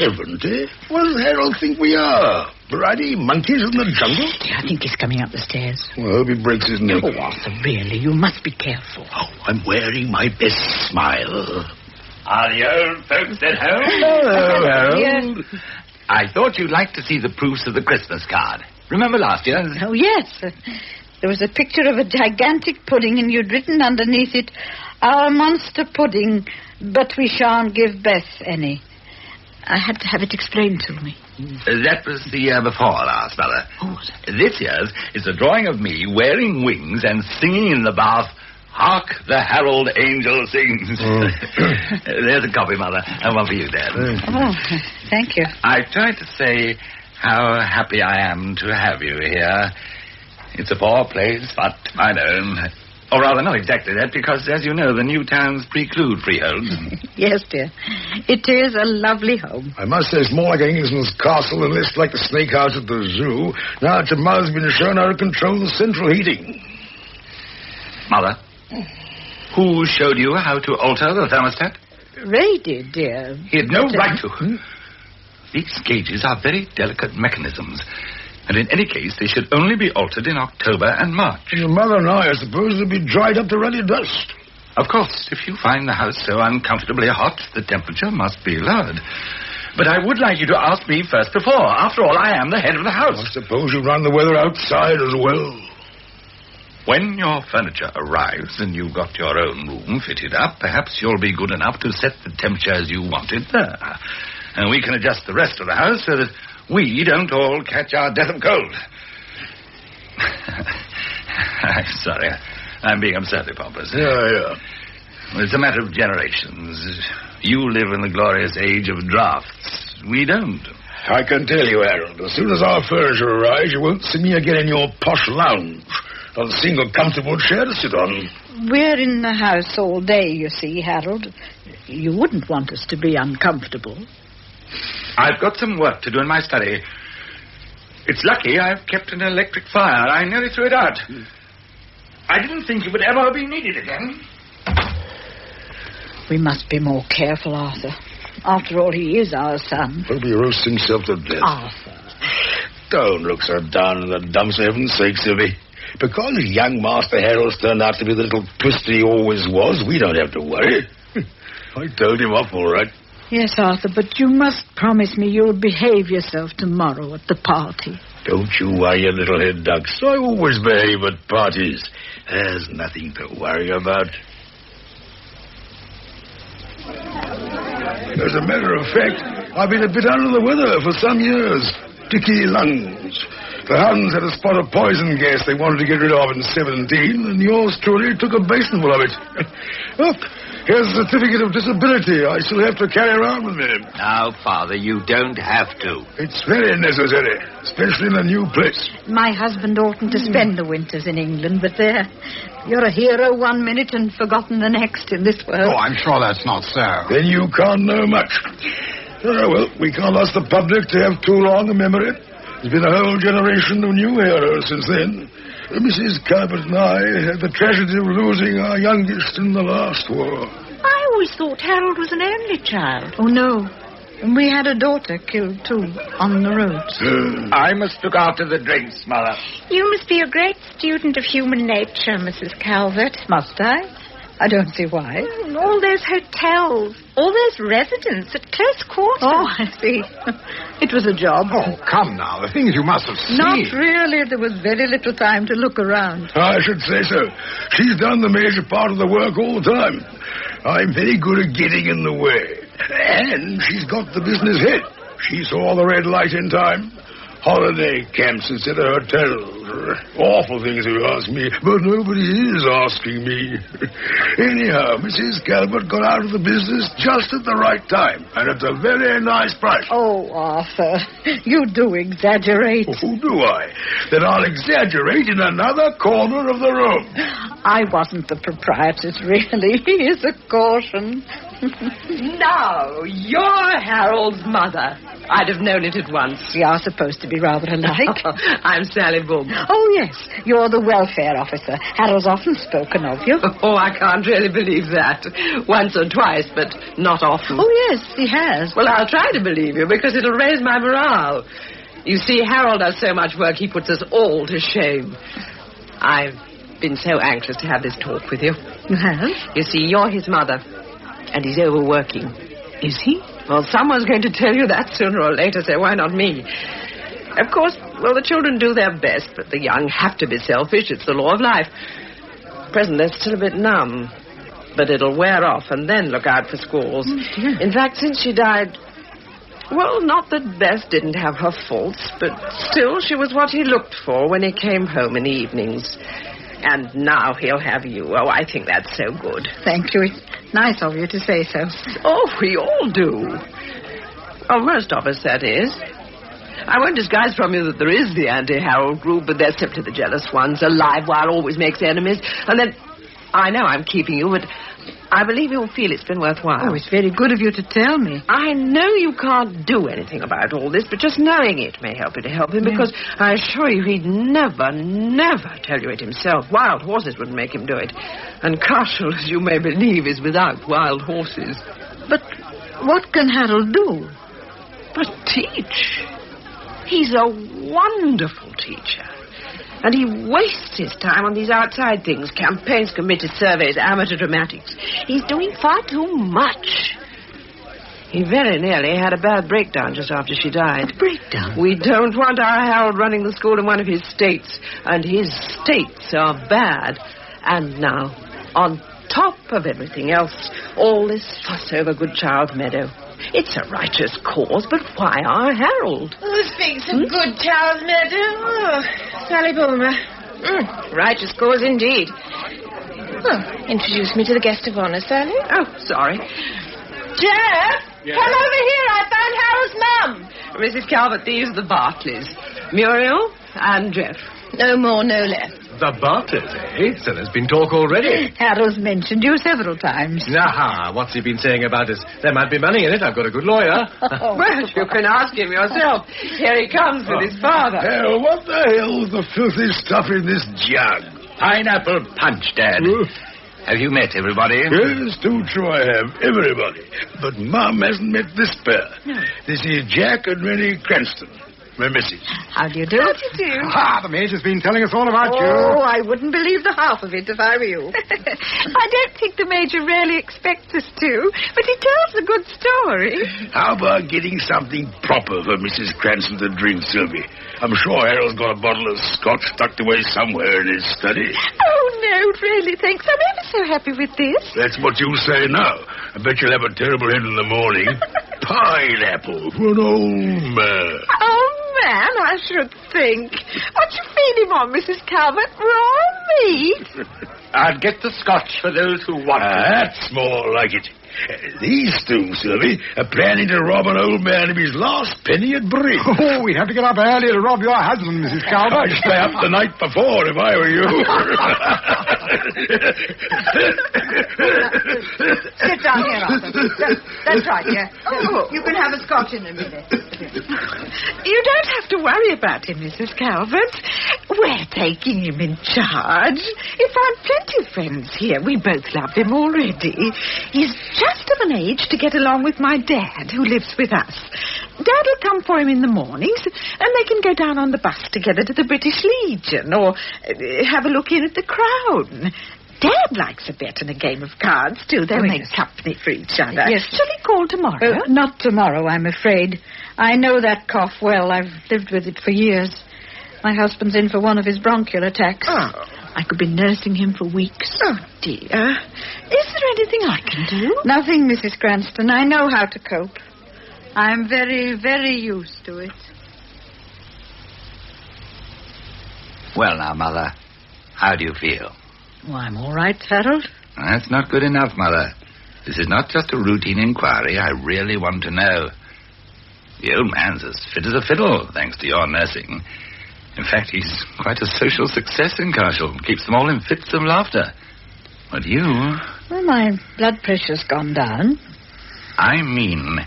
70? What does Harold think we are? Bloody monkeys in the jungle? I think he's coming up the stairs. Well, I hope he breaks his neck. Oh, Arthur, really, you must be careful. Oh, I'm wearing my best smile. Are the old folks at home? Hello, Harold. I thought you'd like to see the proofs of the Christmas card. Remember last year? Oh, yes. There was a picture of a gigantic pudding, and you'd written underneath it, "Our monster pudding, but we shan't give Beth any." I had to have it explained to me. That was the year before last, Mother. This year's is a drawing of me wearing wings and singing in the bath, "Hark the Herald Angel Sings." There's a copy, Mother, and one for you, Dad. Oh, thank you. I tried to say how happy I am to have you here. It's a poor place, but I know. Or rather, not exactly that, because, as you know, the new towns preclude freehold. Yes, dear. It is a lovely home. I must say it's more like Englisman's castle and less like the snake house at the zoo. Now that your mother's been shown how to control the central heating. Mother, who showed you how to alter the thermostat? Ray did, dear. He had no right to. These gauges are very delicate mechanisms. And in any case, they should only be altered in October and March. Your mother and I are supposed to be dried up to ruddy dust. Of course, if you find the house so uncomfortably hot, the temperature must be lowered. But I would like you to ask me first before. After all, I am the head of the house. I suppose you run the weather outside as well. When your furniture arrives and you've got your own room fitted up, perhaps you'll be good enough to set the temperature as you want it there. And we can adjust the rest of the house so that we don't all catch our death of cold. I'm sorry. I'm being absurdly pompous. Yeah. Well, it's a matter of generations. You live in the glorious age of drafts. We don't. I can tell you, Harold, as soon as our furniture arrives, you won't see me again in your posh lounge. Not a single comfortable chair to sit on. We're in the house all day, you see, Harold. You wouldn't want us to be uncomfortable. I've got some work to do in my study. It's lucky I've kept an electric fire. I nearly threw it out. I didn't think it would ever be needed again. We must be more careful, Arthur. After all, he is our son. He'll be roasting himself to death. Arthur. Don't look so down in the dumps, for heaven's sake, Sylvie. Because young Master Harold's turned out to be the little twister he always was, we don't have to worry. I told him off all right. Yes, Arthur, but you must promise me you'll behave yourself tomorrow at the party. Don't you worry, you little head ducks. I always behave at parties. There's nothing to worry about. As a matter of fact, I've been a bit under the weather for some years. Dicky lungs. The Huns had a spot of poison gas they wanted to get rid of in 17, and yours truly took a basinful of it. Look, here's a certificate of disability I still have to carry around with me. Now, Father, you don't have to. It's very necessary, especially in a new place. My husband oughtn't to spend the winters in England, but there, you're a hero one minute and forgotten the next in this world. Oh, I'm sure that's not so. Then you can't know much. Well, we can't ask the public to have too long a memory. There's been a whole generation of new heroes since then. Mrs. Cabot and I had the tragedy of losing our youngest in the last war. I always thought Harold was an only child. Oh, no. And we had a daughter killed, too, on the roads. I must look after the drinks, Mother. You must be a great student of human nature, Mrs. Calvert. Must I? I don't see why. All those hotels, all those residents at close quarters. Oh, I see. It was a job. Oh, come now. The things you must have seen. Not really. There was very little time to look around. I should say so. She's done the major part of the work all the time. I'm very good at getting in the way. And she's got the business head. She saw the red light in time. Holiday camps instead of hotels. Awful things if you ask me, but nobody is asking me. Anyhow, Mrs. Calvert got out of the business just at the right time, and at a very nice price. Oh, Arthur, you do exaggerate. Oh, do I? Then I'll exaggerate in another corner of the room. I wasn't the proprietress, really. Here's a caution. Now, you're Harold's mother. I'd have known it at once. We are supposed to be rather alike. I'm Sally Boom. Oh, yes. You're the welfare officer. Harold's often spoken of you. Oh, I can't really believe that. Once or twice, but not often. Oh, yes, he has. Well, I'll try to believe you, because it'll raise my morale. You see, Harold does so much work, he puts us all to shame. I've been so anxious to have this talk with you. You have? You see, you're his mother, and he's overworking. Is he? Well, someone's going to tell you that sooner or later, so why not me? Of course, well, the children do their best, but the young have to be selfish. It's the law of life. At present, they're still a bit numb, but it'll wear off, and then look out for squalls. Oh, in fact, since she died, well, not that Bess didn't have her faults, but still she was what he looked for when he came home in the evenings. And now he'll have you. Oh, I think that's so good. Thank you. It's nice of you to say so. Oh, we all do. Well, most of us, that is. I won't disguise from you that there is the anti-Harold group, but they're simply the jealous ones. A live wire always makes enemies. And then, I know I'm keeping you, but I believe you'll feel it's been worthwhile. Oh, it's very good of you to tell me. I know you can't do anything about all this, but just knowing it may help you to help him, because I assure you he'd never tell you it himself. Wild horses wouldn't make him do it. And Cashel, as you may believe, is without wild horses. But what can Harold do? But teach. He's a wonderful teacher. And he wastes his time on these outside things, campaigns, committed surveys, amateur dramatics. He's doing far too much. He very nearly had a bad breakdown just after she died. Breakdown? We don't want our Harold running the school in one of his states. And his states are bad. And now, on top of everything else, all this fuss over Goodchild Meadow. It's a righteous cause, but why our Harold? Who speaks of Goodchild Meadow? Oh, Sally Bulmer. Righteous cause indeed. Well, introduce me to the guest of honor, Sally. Oh, sorry. Jeff! Yes? Come over here. I found Harold's mum. Mrs. Calvert, these are the Bartleys. Muriel and Jeff. No more, no less. The Bartleys, eh? So there's been talk already. Harold's mentioned you several times. Aha, what's he been saying about us? There might be money in it. I've got a good lawyer. Well, you can ask him yourself. Here he comes with his father. Hell, what the hell's the filthy stuff in this jug? Pineapple punch, Dad. Have you met everybody? Yes, too true I have. Everybody. But Mum hasn't met this pair. No. This is Jack and Rennie Cranston. My missus. How do you do? How do you do? Ah, the maid has been telling us all about you. Oh, I wouldn't believe the half of it if I were you. I don't think the Major really expects us to, but he tells a good story. How about getting something proper for Mrs. Cranston to drink, Sylvie? I'm sure Harold's got a bottle of scotch tucked away somewhere in his study. Oh, no, really, thanks. I'm ever so happy with this. That's what you'll say now. I bet you'll have a terrible head in the morning. Pineapple for an old man. Oh, man, I should think. What you feeding on, Mrs. Calvert? Raw meat? I'll get the scotch for those who want it. That's more like it. These two, Sylvie, are planning to rob an old man of his last penny at bridge. Oh, we'd have to get up early to rob your husband, Mrs. Calvert. I'd stay up the night before if I were you. Sit down here, Arthur. That's right, yeah. Oh, you can have a scotch in a minute. You don't have to worry about him, Mrs. Calvert. We're taking him in charge. You'll find plenty of friends here. We both love him already. He's just of an age to get along with my dad, who lives with us. Dad will come for him in the mornings, and they can go down on the bus together to the British Legion, or have a look in at the Crown. Dad likes a bet and a game of cards, too. They'll make company for each other. Yes. Shall we call tomorrow? Not tomorrow, I'm afraid. I know that cough well. I've lived with it for years. My husband's in for one of his bronchial attacks. Oh. I could be nursing him for weeks. Oh, dear. Is there anything I can do? Nothing, Mrs. Cranston. I know how to cope. I'm very, very used to it. Well, now, Mother, how do you feel? Oh, I'm all right, Harold. That's not good enough, Mother. This is not just a routine inquiry. I really want to know. The old man's as fit as a fiddle, thanks to your nursing. In fact, he's quite a social success in Cashel. Keeps them all in fits of laughter. But you... Well, my blood pressure's gone down. I mean,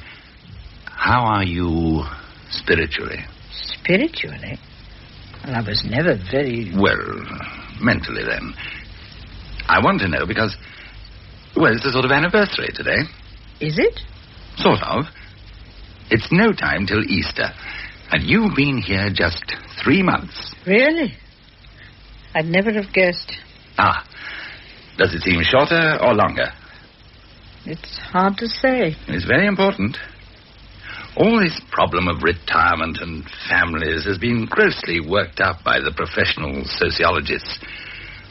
how are you spiritually? Spiritually? Well, I was never very... Well, mentally, then. I want to know because... Well, it's a sort of anniversary today. Is it? Sort of. It's no time till Easter. And you've been here just 3 months. Really? I'd never have guessed. Ah. Does it seem shorter or longer? It's hard to say. It's very important. All this problem of retirement and families has been grossly worked up by the professional sociologists.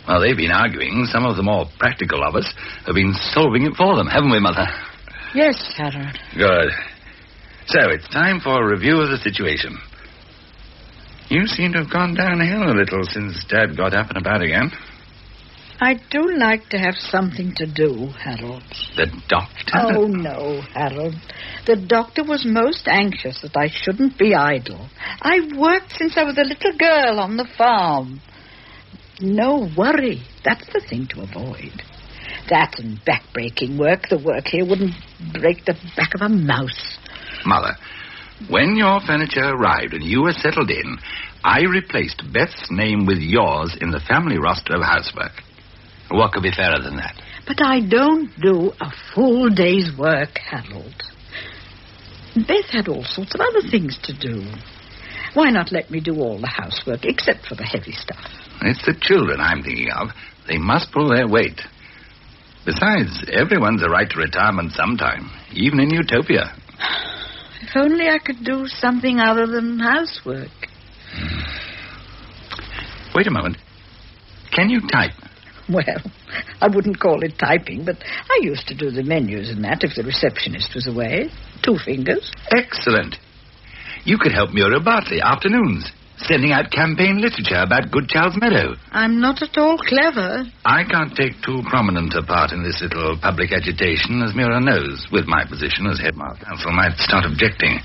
Well, they've been arguing. Some of the more practical of us have been solving it for them, haven't we, Mother? Yes, Harold. Good. So, it's time for a review of the situation. You seem to have gone downhill a little since Dad got up and about again. I do like to have something to do, Harold. The doctor? Oh, no, Harold. The doctor was most anxious that I shouldn't be idle. I've worked since I was a little girl on the farm. No worry. That's the thing to avoid. That and back-breaking work. The work here wouldn't break the back of a mouse. Mother, when your furniture arrived and you were settled in, I replaced Beth's name with yours in the family roster of housework. What could be fairer than that? But I don't do a full day's work, Harold. Beth had all sorts of other things to do. Why not let me do all the housework, except for the heavy stuff? It's the children I'm thinking of. They must pull their weight. Besides, everyone's a right to retirement sometime, even in Utopia. If only I could do something other than housework. Wait a moment. Can you type? Well, I wouldn't call it typing, but I used to do the menus and that if the receptionist was away. 2 fingers. Excellent. You could help Muriel Bartley afternoons, sending out campaign literature about Good Child's Meadow. I'm not at all clever. I can't take too prominent a part in this little public agitation, as Muriel knows. With my position as headmaster, council might start objecting.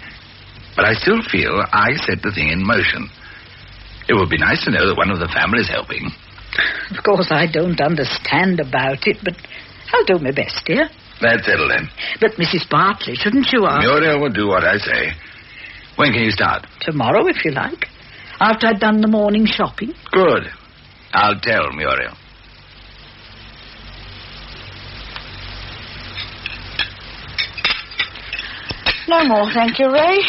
But I still feel I set the thing in motion. It would be nice to know that one of the family's helping. Of course, I don't understand about it, but I'll do my best, dear. That's settled then. But Mrs. Bartley, shouldn't you ask? Muriel will do what I say. When can you start? Tomorrow, if you like. After I've done the morning shopping. Good. I'll tell Muriel. No more, thank you, Ray.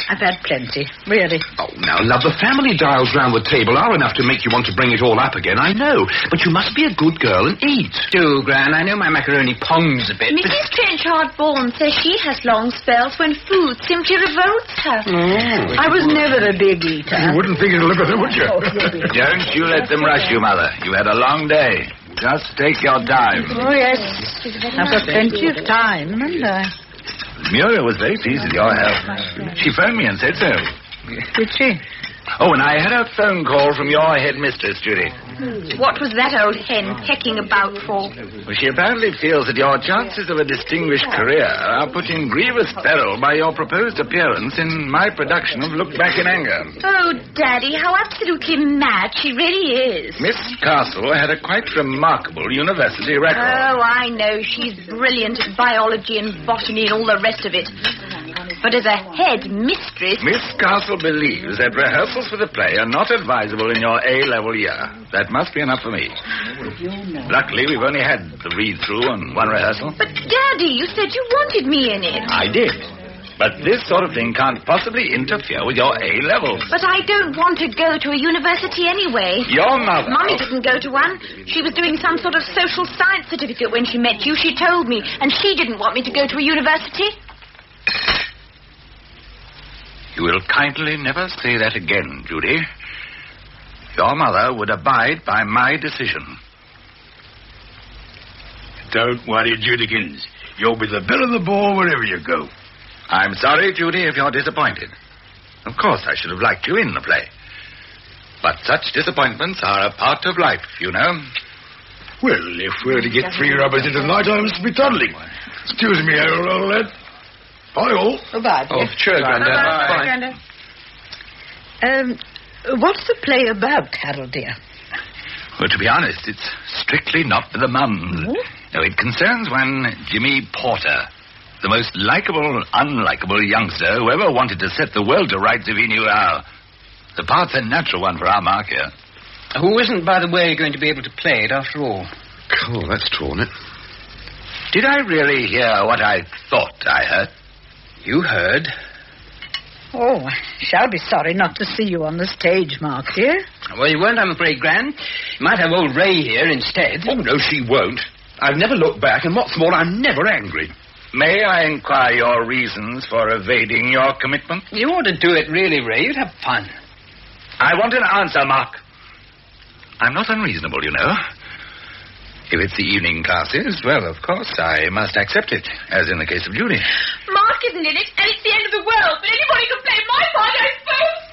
I've had plenty, really. Oh, now, love, the family dials round the table are enough to make you want to bring it all up again, I know. But you must be a good girl and eat. Do, Gran. I know my macaroni pongs a bit. Mrs. Trenchard-Bourne says she has long spells when food simply revolts her. I was never a big eater. You wouldn't think it'd look at it, would you? Don't you let them rush you, Mother. You had a long day. Just take your time. Oh, yes. I've got plenty of time, haven't I? Muriel was very pleased with your help. She phoned me and said so. Did she? Oh, and I had a phone call from your headmistress, Judy. What was that old hen pecking about for? Well, she apparently feels that your chances of a distinguished career are put in grievous peril by your proposed appearance in my production of Look Back in Anger. Oh, Daddy, how absolutely mad she really is. Miss Castle had a quite remarkable university record. Oh, I know. She's brilliant at biology and botany and all the rest of it. But as a headmistress... Miss Castle believes that rehearsals for the play are not advisable in your A-level year. That must be enough for me. Luckily, we've only had the read-through and one rehearsal. But, Daddy, you said you wanted me in it. I did. But this sort of thing can't possibly interfere with your A-levels. But I don't want to go to a university anyway. Your mother... Mummy didn't go to one. She was doing some sort of social science certificate when she met you. She told me. And she didn't want me to go to a university. You will kindly never say that again, Judy. Your mother would abide by my decision. Don't worry, Judykins. You'll be the belle of the ball wherever you go. I'm sorry, Judy, if you're disappointed. Of course, I should have liked you in the play. But such disappointments are a part of life, you know. Well, if we're to get 3 rubbers into the night, I must be toddling. Excuse me, Harold, old lad. Bye, all. Goodbye, dear. Oh, sure, Grandad. Bye, Grandad. What's the play about, Harold, dear? Well, to be honest, it's strictly not for the mums. No, it concerns one Jimmy Porter, the most likable, unlikable youngster who ever wanted to set the world to rights if he knew how. The part's a natural one for our Mark here. Who isn't, by the way, going to be able to play it after all? Oh, that's true, isn't it? Did I really hear what I thought I heard? You heard. Oh, I shall be sorry not to see you on the stage, Mark, dear. Well, you won't, I'm afraid, Gran. You might have old Ray here instead. Oh, no, she won't. I've never looked back, and what's more, I'm never angry. May I inquire your reasons for evading your commitment? You ought to do it, really, Ray. You'd have fun. I want an answer, Mark. I'm not unreasonable, you know. If it's the evening classes, well, of course, I must accept it, as in the case of Judy. Mark isn't in it, and it's the end of the world, but anybody can play my part, I suppose.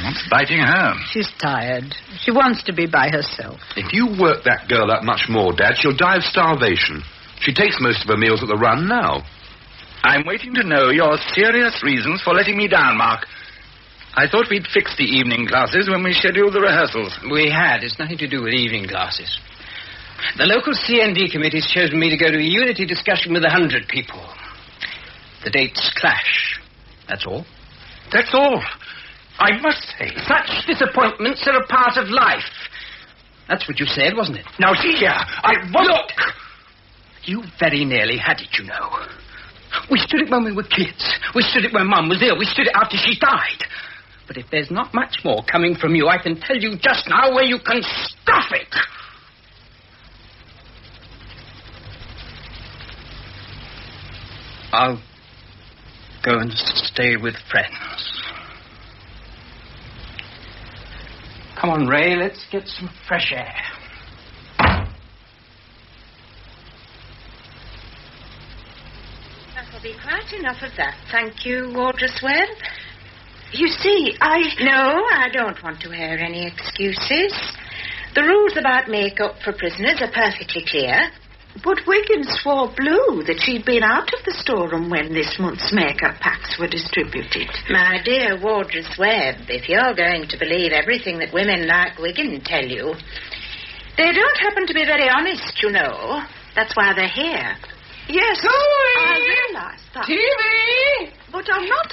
What's What's biting her? She's tired. She wants to be by herself. If you work that girl up much more, Dad, she'll die of starvation. She takes most of her meals at the run now. I'm waiting to know your serious reasons for letting me down, Mark. I thought we'd fixed the evening classes when we scheduled the rehearsals. We had. It's nothing to do with evening classes. The local C&D committee's chosen me to go to a unity discussion with 100 people. The dates clash. That's all. That's all. I must say. Such disappointments are a part of life. That's what you said, wasn't it? Now, see here. Look! You very nearly had it, you know. We stood it when we were kids. We stood it when Mum was ill. We stood it after she died. But if there's not much more coming from you, I can tell you just now where you can stuff it. I'll go and stay with friends. Come on, Ray, let's get some fresh air. That'll be quite enough of that. Thank you, Wardress Webb. You see, No, I don't want to hear any excuses. The rules about makeup for prisoners are perfectly clear. But Wiggins swore blue that she'd been out of the storeroom when this month's makeup packs were distributed. My dear Wardress Webb, if you're going to believe everything that women like Wiggins tell you, they don't happen to be very honest, you know. That's why they're here. Yes, I realise that. TV! But I'm not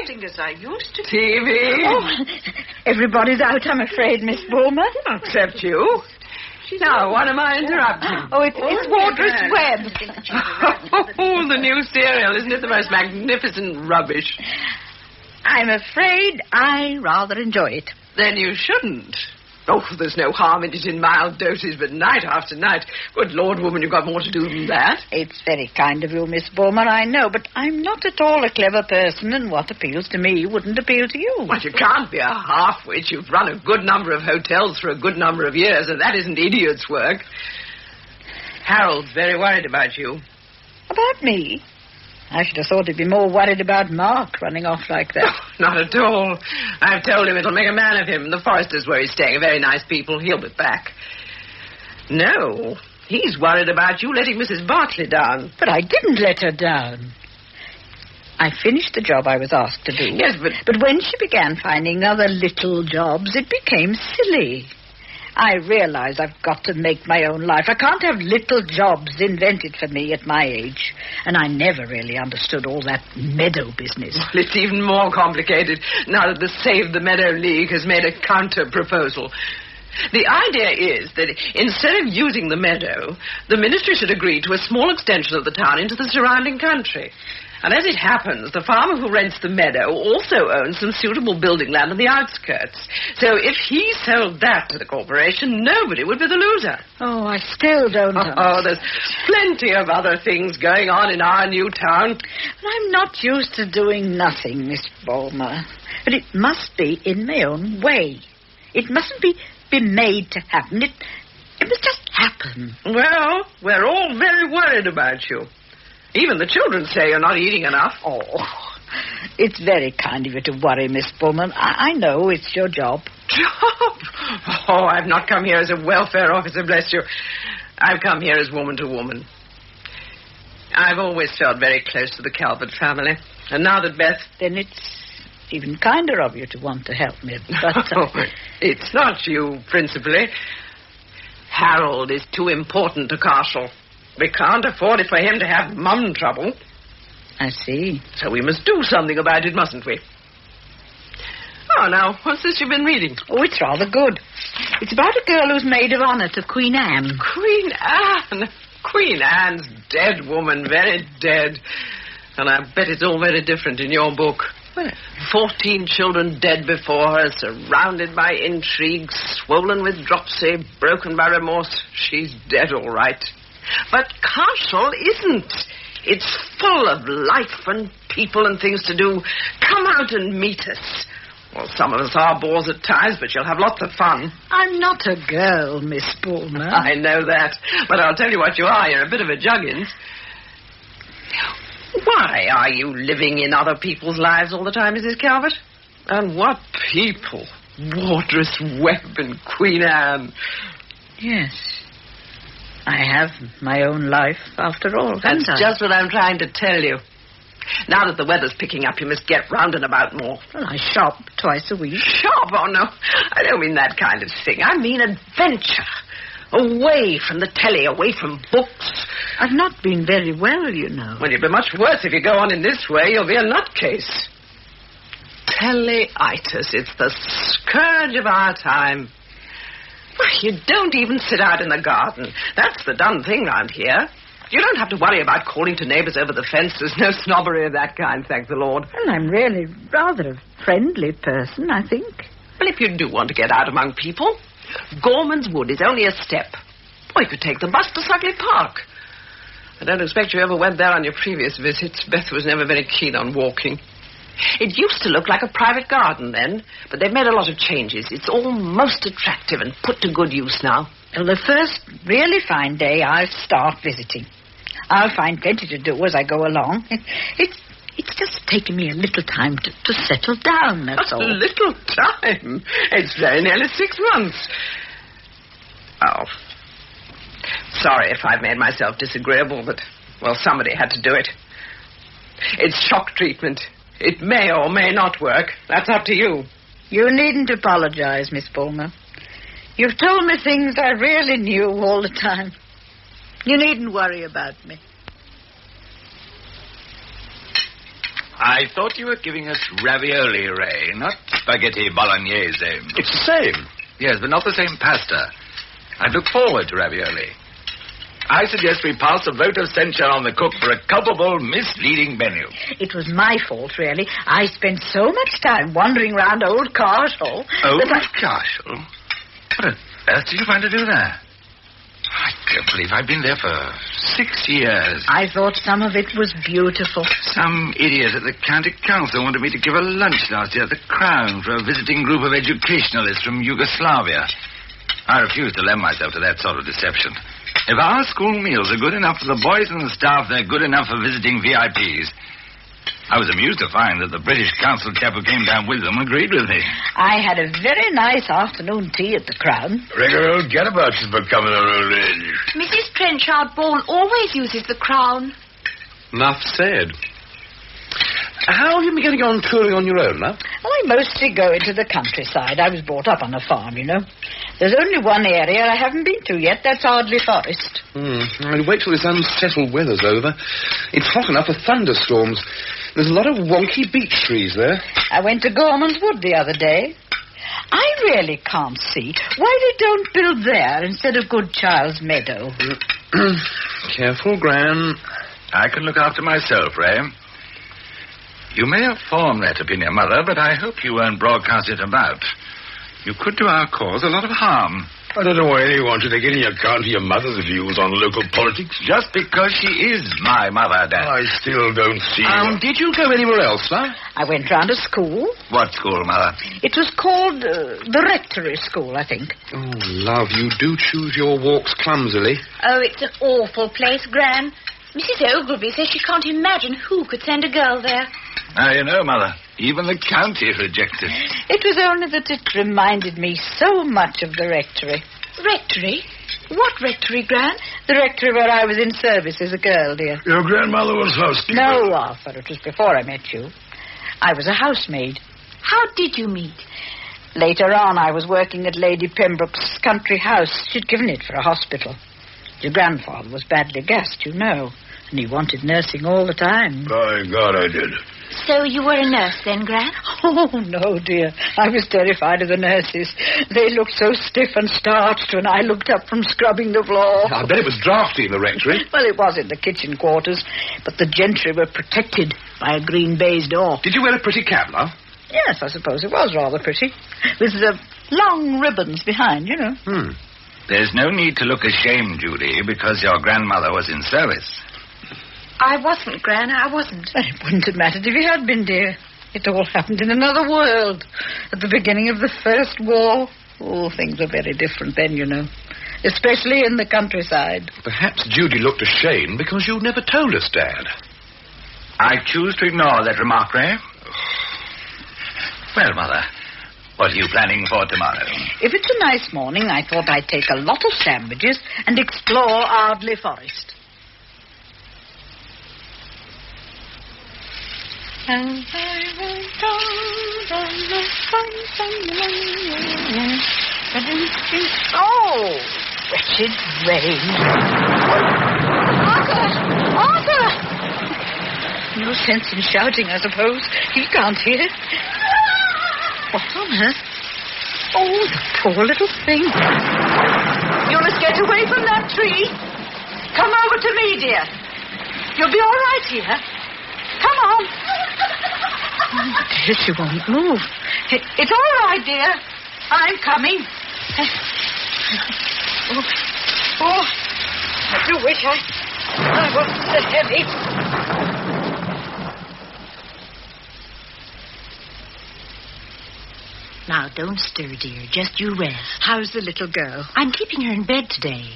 acting as I used to. TV! Oh, everybody's out, I'm afraid, Miss Bulmer. Except you. Now, what am I interrupting? Oh, it's Wardress Webb. Oh, the new serial. Isn't it the most magnificent rubbish? I'm afraid I rather enjoy it. Then you shouldn't. Oh, there's no harm in it in mild doses, but night after night. Good Lord, woman, you've got more to do than that. It's very kind of you, Miss Bulmer, I know, but I'm not at all a clever person, and what appeals to me wouldn't appeal to you. Well, you can't be a half-wit. You've run a good number of hotels for a good number of years, and that isn't idiot's work. Harold's very worried about you. About me? I should have thought he'd be more worried about Mark running off like that. Oh, not at all. I've told him it'll make a man of him. The Foresters where he's staying are very nice people. He'll be back. No, he's worried about you letting Mrs. Bartley down. But I didn't let her down. I finished the job I was asked to do. Yes, But when she began finding other little jobs, it became silly. I realize I've got to make my own life. I can't have little jobs invented for me at my age. And I never really understood all that meadow business. Well, it's even more complicated now that the Save the Meadow League has made a counter-proposal. The idea is that instead of using the meadow, the ministry should agree to a small extension of the town into the surrounding country. And as it happens, the farmer who rents the meadow also owns some suitable building land on the outskirts. So if he sold that to the corporation, nobody would be the loser. Oh, I still don't know. Oh, there's plenty of other things going on in our new town. But I'm not used to doing nothing, Miss Bulmer. But it must be in my own way. It mustn't be made to happen. It must just happen. Well, we're all very worried about you. Even the children say you're not eating enough. Oh, it's very kind of you to worry, Miss Pullman. I know it's your job. Job? Oh, I've not come here as a welfare officer, bless you. I've come here as woman to woman. I've always felt very close to the Calvert family. And now that Beth... Then it's even kinder of you to want to help me. But it's not you, principally. Harold is too important to Castle. We can't afford it for him to have mum trouble. I see. So we must do something about it, mustn't we? Oh, now, what's this you've been reading? Oh, it's rather good. It's about a girl who's maid of honor to Queen Anne. Queen Anne? Queen Anne's dead, woman, very dead. And I bet it's all very different in your book. 14 children dead before her, surrounded by intrigue, swollen with dropsy, broken by remorse. She's dead, all right. But Castle isn't. It's full of life and people and things to do. Come out and meet us. Well, some of us are bores at times, but you'll have lots of fun. I'm not a girl, Miss Bulmer. I know that. But I'll tell you what you are. You're a bit of a juggins. Why are you living in other people's lives all the time, Mrs. Calvert? And what people. Wardress Webb and Queen Anne. Yes. I have my own life, after all. That's just what I'm trying to tell you. Now that the weather's picking up, you must get round and about more. Well, I shop twice a week. Shop? Oh, no. I don't mean that kind of thing. I mean adventure. Away from the telly, away from books. I've not been very well, you know. Well, you'll be much worse if you go on in this way. You'll be a nutcase. Telly-itis. It's the scourge of our time. Why, you don't even sit out in the garden. That's the done thing round here. You don't have to worry about calling to neighbours over the fence. There's no snobbery of that kind, thank the Lord. Well, I'm really rather a friendly person, I think. Well, if you do want to get out among people, Gorman's Wood is only a step. Or you could take the bus to Suckley Park. I don't expect you ever went there on your previous visits. Beth was never very keen on walking. It used to look like a private garden then, but they've made a lot of changes. It's all most attractive and put to good use now. Well, the first really fine day, I'll start visiting. I'll find plenty to do as I go along. It's just taken me a little time to settle down, that's all. A little time? It's very nearly 6 months. Oh. Sorry if I've made myself disagreeable, but, well, somebody had to do it. It's shock treatment. It may or may not work. That's up to you. You needn't apologize, Miss Bulmer. You've told me things I really knew all the time. You needn't worry about me. I thought you were giving us ravioli, Ray, not spaghetti bolognese. It's the same. Yes, but not the same pasta. I look forward to ravioli. I suggest we pass a vote of censure on the cook for a culpable, misleading menu. It was my fault, really. I spent so much time wandering round Old Castle. Old Castle? What on earth did you find to do there? I can't believe I've been there for 6 years. I thought some of it was beautiful. Some idiot at the county council wanted me to give a lunch last year at the Crown for a visiting group of educationalists from Yugoslavia. I refused to lend myself to that sort of deception. If our school meals are good enough for the boys and the staff, they're good enough for visiting VIPs. I was amused to find that the British council chap who came down with them agreed with me. I had a very nice afternoon tea at the Crown. Regular old gadabout she's becoming her old age. Mrs. Trenchard-Bourne always uses the Crown. Enough said. How have you been getting on touring on your own, love? Well, I mostly go into the countryside. I was brought up on a farm, you know. There's only one area I haven't been to yet. That's Ardley Forest. I'll wait till this unsettled weather's over. It's hot enough for thunderstorms. There's a lot of wonky beech trees there. I went to Gorman's Wood the other day. I really can't see why they don't build there instead of Good Child's Meadow. Careful, Gran. I can look after myself, Ray. You may have formed that opinion, Mother, but I hope you won't broadcast it about. You could do our cause a lot of harm. I don't know why anyone should take any account of your mother's views on local politics. Just because she is my mother, Dad. I still don't see... Did you go anywhere else, love? I went round to school. What school, Mother? It was called the Rectory School, I think. Oh, love, you do choose your walks clumsily. Oh, it's an awful place, Gran. Mrs. Ogilvy says she can't imagine who could send a girl there. Now, you know, Mother, even the county rejected. It was only that it reminded me so much of the rectory. Rectory? What rectory, Gran? The rectory where I was in service as a girl, dear. Your grandmother was housekeeper? No, Arthur, it was before I met you. I was a housemaid. How did you meet? Later on, I was working at Lady Pembroke's country house. She'd given it for a hospital. Your grandfather was badly gassed, you know, and he wanted nursing all the time. By God, I did. So you were a nurse then, Gran? Oh, no, dear. I was terrified of the nurses. They looked so stiff and starched when I looked up from scrubbing the floor. I bet it was drafty in the rectory. Well, it was in the kitchen quarters, but the gentry were protected by a green baize door. Did you wear a pretty cap, love? Yes, I suppose it was rather pretty. With the long ribbons behind, you know. There's no need to look ashamed, Judy, because your grandmother was in service. I wasn't, Gran, I wasn't. It wouldn't have mattered if you had been, dear. It all happened in another world. At the beginning of the First War. Oh, things were very different then, you know. Especially in the countryside. Perhaps Judy looked ashamed because you never told us, Dad. I choose to ignore that remark, Ray. Well, Mother, what are you planning for tomorrow? If it's a nice morning, I thought I'd take a lot of sandwiches and explore Ardley Forest. And I went down on the oh, wretched rain. Arthur! No sense in shouting, I suppose. He can't hear. What on earth? Oh, the poor little thing. You must get away from that tree. Come over to me, dear. You'll be all right here. Come on. Oh, dear, she won't move. It's all right, dear. I'm coming. Oh, I do wish I wasn't so heavy. Now, don't stir, dear. Just you rest. How's the little girl? I'm keeping her in bed today.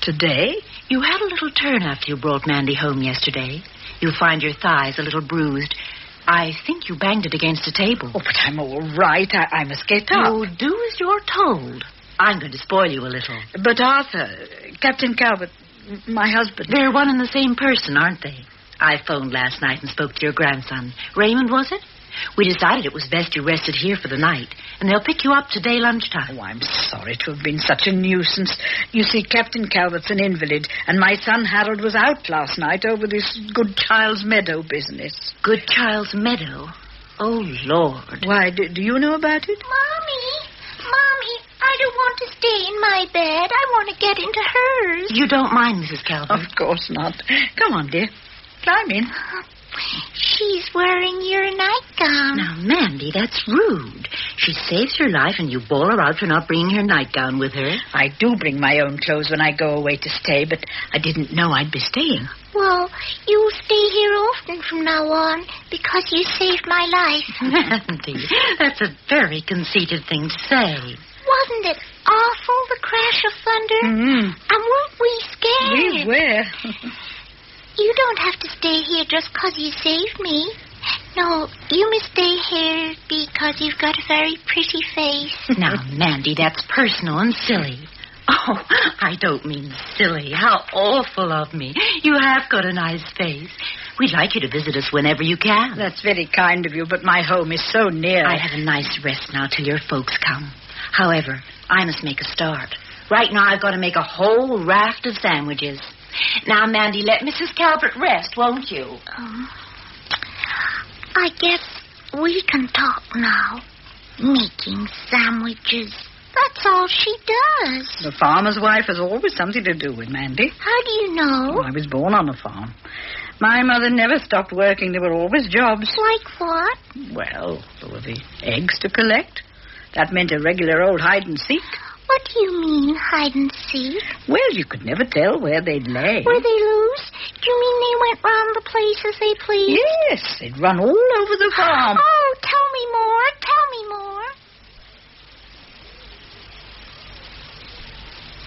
Today? You had a little turn after you brought Mandy home yesterday. You'll find your thighs a little bruised. I think you banged it against a table. Oh, but I'm all right. I must get up. You do as you're told. I'm going to spoil you a little. But Arthur, Captain Calvert, my husband... They're one and the same person, aren't they? I phoned last night and spoke to your grandson. Raymond, was it? We decided it was best you rested here for the night, and they'll pick you up today lunchtime. Oh, I'm sorry to have been such a nuisance. You see, Captain Calvert's an invalid, and my son Harold was out last night over this Good Child's Meadow business. Good Child's Meadow? Oh, Lord. Why, do you know about it? Mommy, I don't want to stay in my bed. I want to get into hers. You don't mind, Mrs. Calvert? Of course not. Come on, dear. Climb in. She's wearing your nightgown. Now, Mandy, that's rude. She saves your life and you bawl her out for not bringing her nightgown with her. I do bring my own clothes when I go away to stay, but I didn't know I'd be staying. Well, you'll stay here often from now on because you saved my life. Mandy, that's a very conceited thing to say. Wasn't it awful, the crash of thunder? Mm-hmm. And weren't we scared? We were. You don't have to stay here just because you saved me. No, you must stay here because you've got a very pretty face. Now, Mandy, that's personal and silly. Oh, I don't mean silly. How awful of me. You have got a nice face. We'd like you to visit us whenever you can. That's very kind of you, but my home is so near. I have a nice rest now till your folks come. However, I must make a start. Right now, I've got to make a whole raft of sandwiches. Now, Mandy, let Mrs. Calvert rest, won't you? I guess we can talk now. Making sandwiches. That's all she does. The farmer's wife has always something to do with Mandy. How do you know? I was born on a farm. My mother never stopped working. There were always jobs. Like what? Well, there were the eggs to collect. That meant a regular old hide-and-seek. What do you mean, hide-and-seek? Well, you could never tell where they'd lay. Were they loose? Do you mean they went round the place as they pleased? Yes, they'd run all over the farm. Oh, tell me more. Tell me more.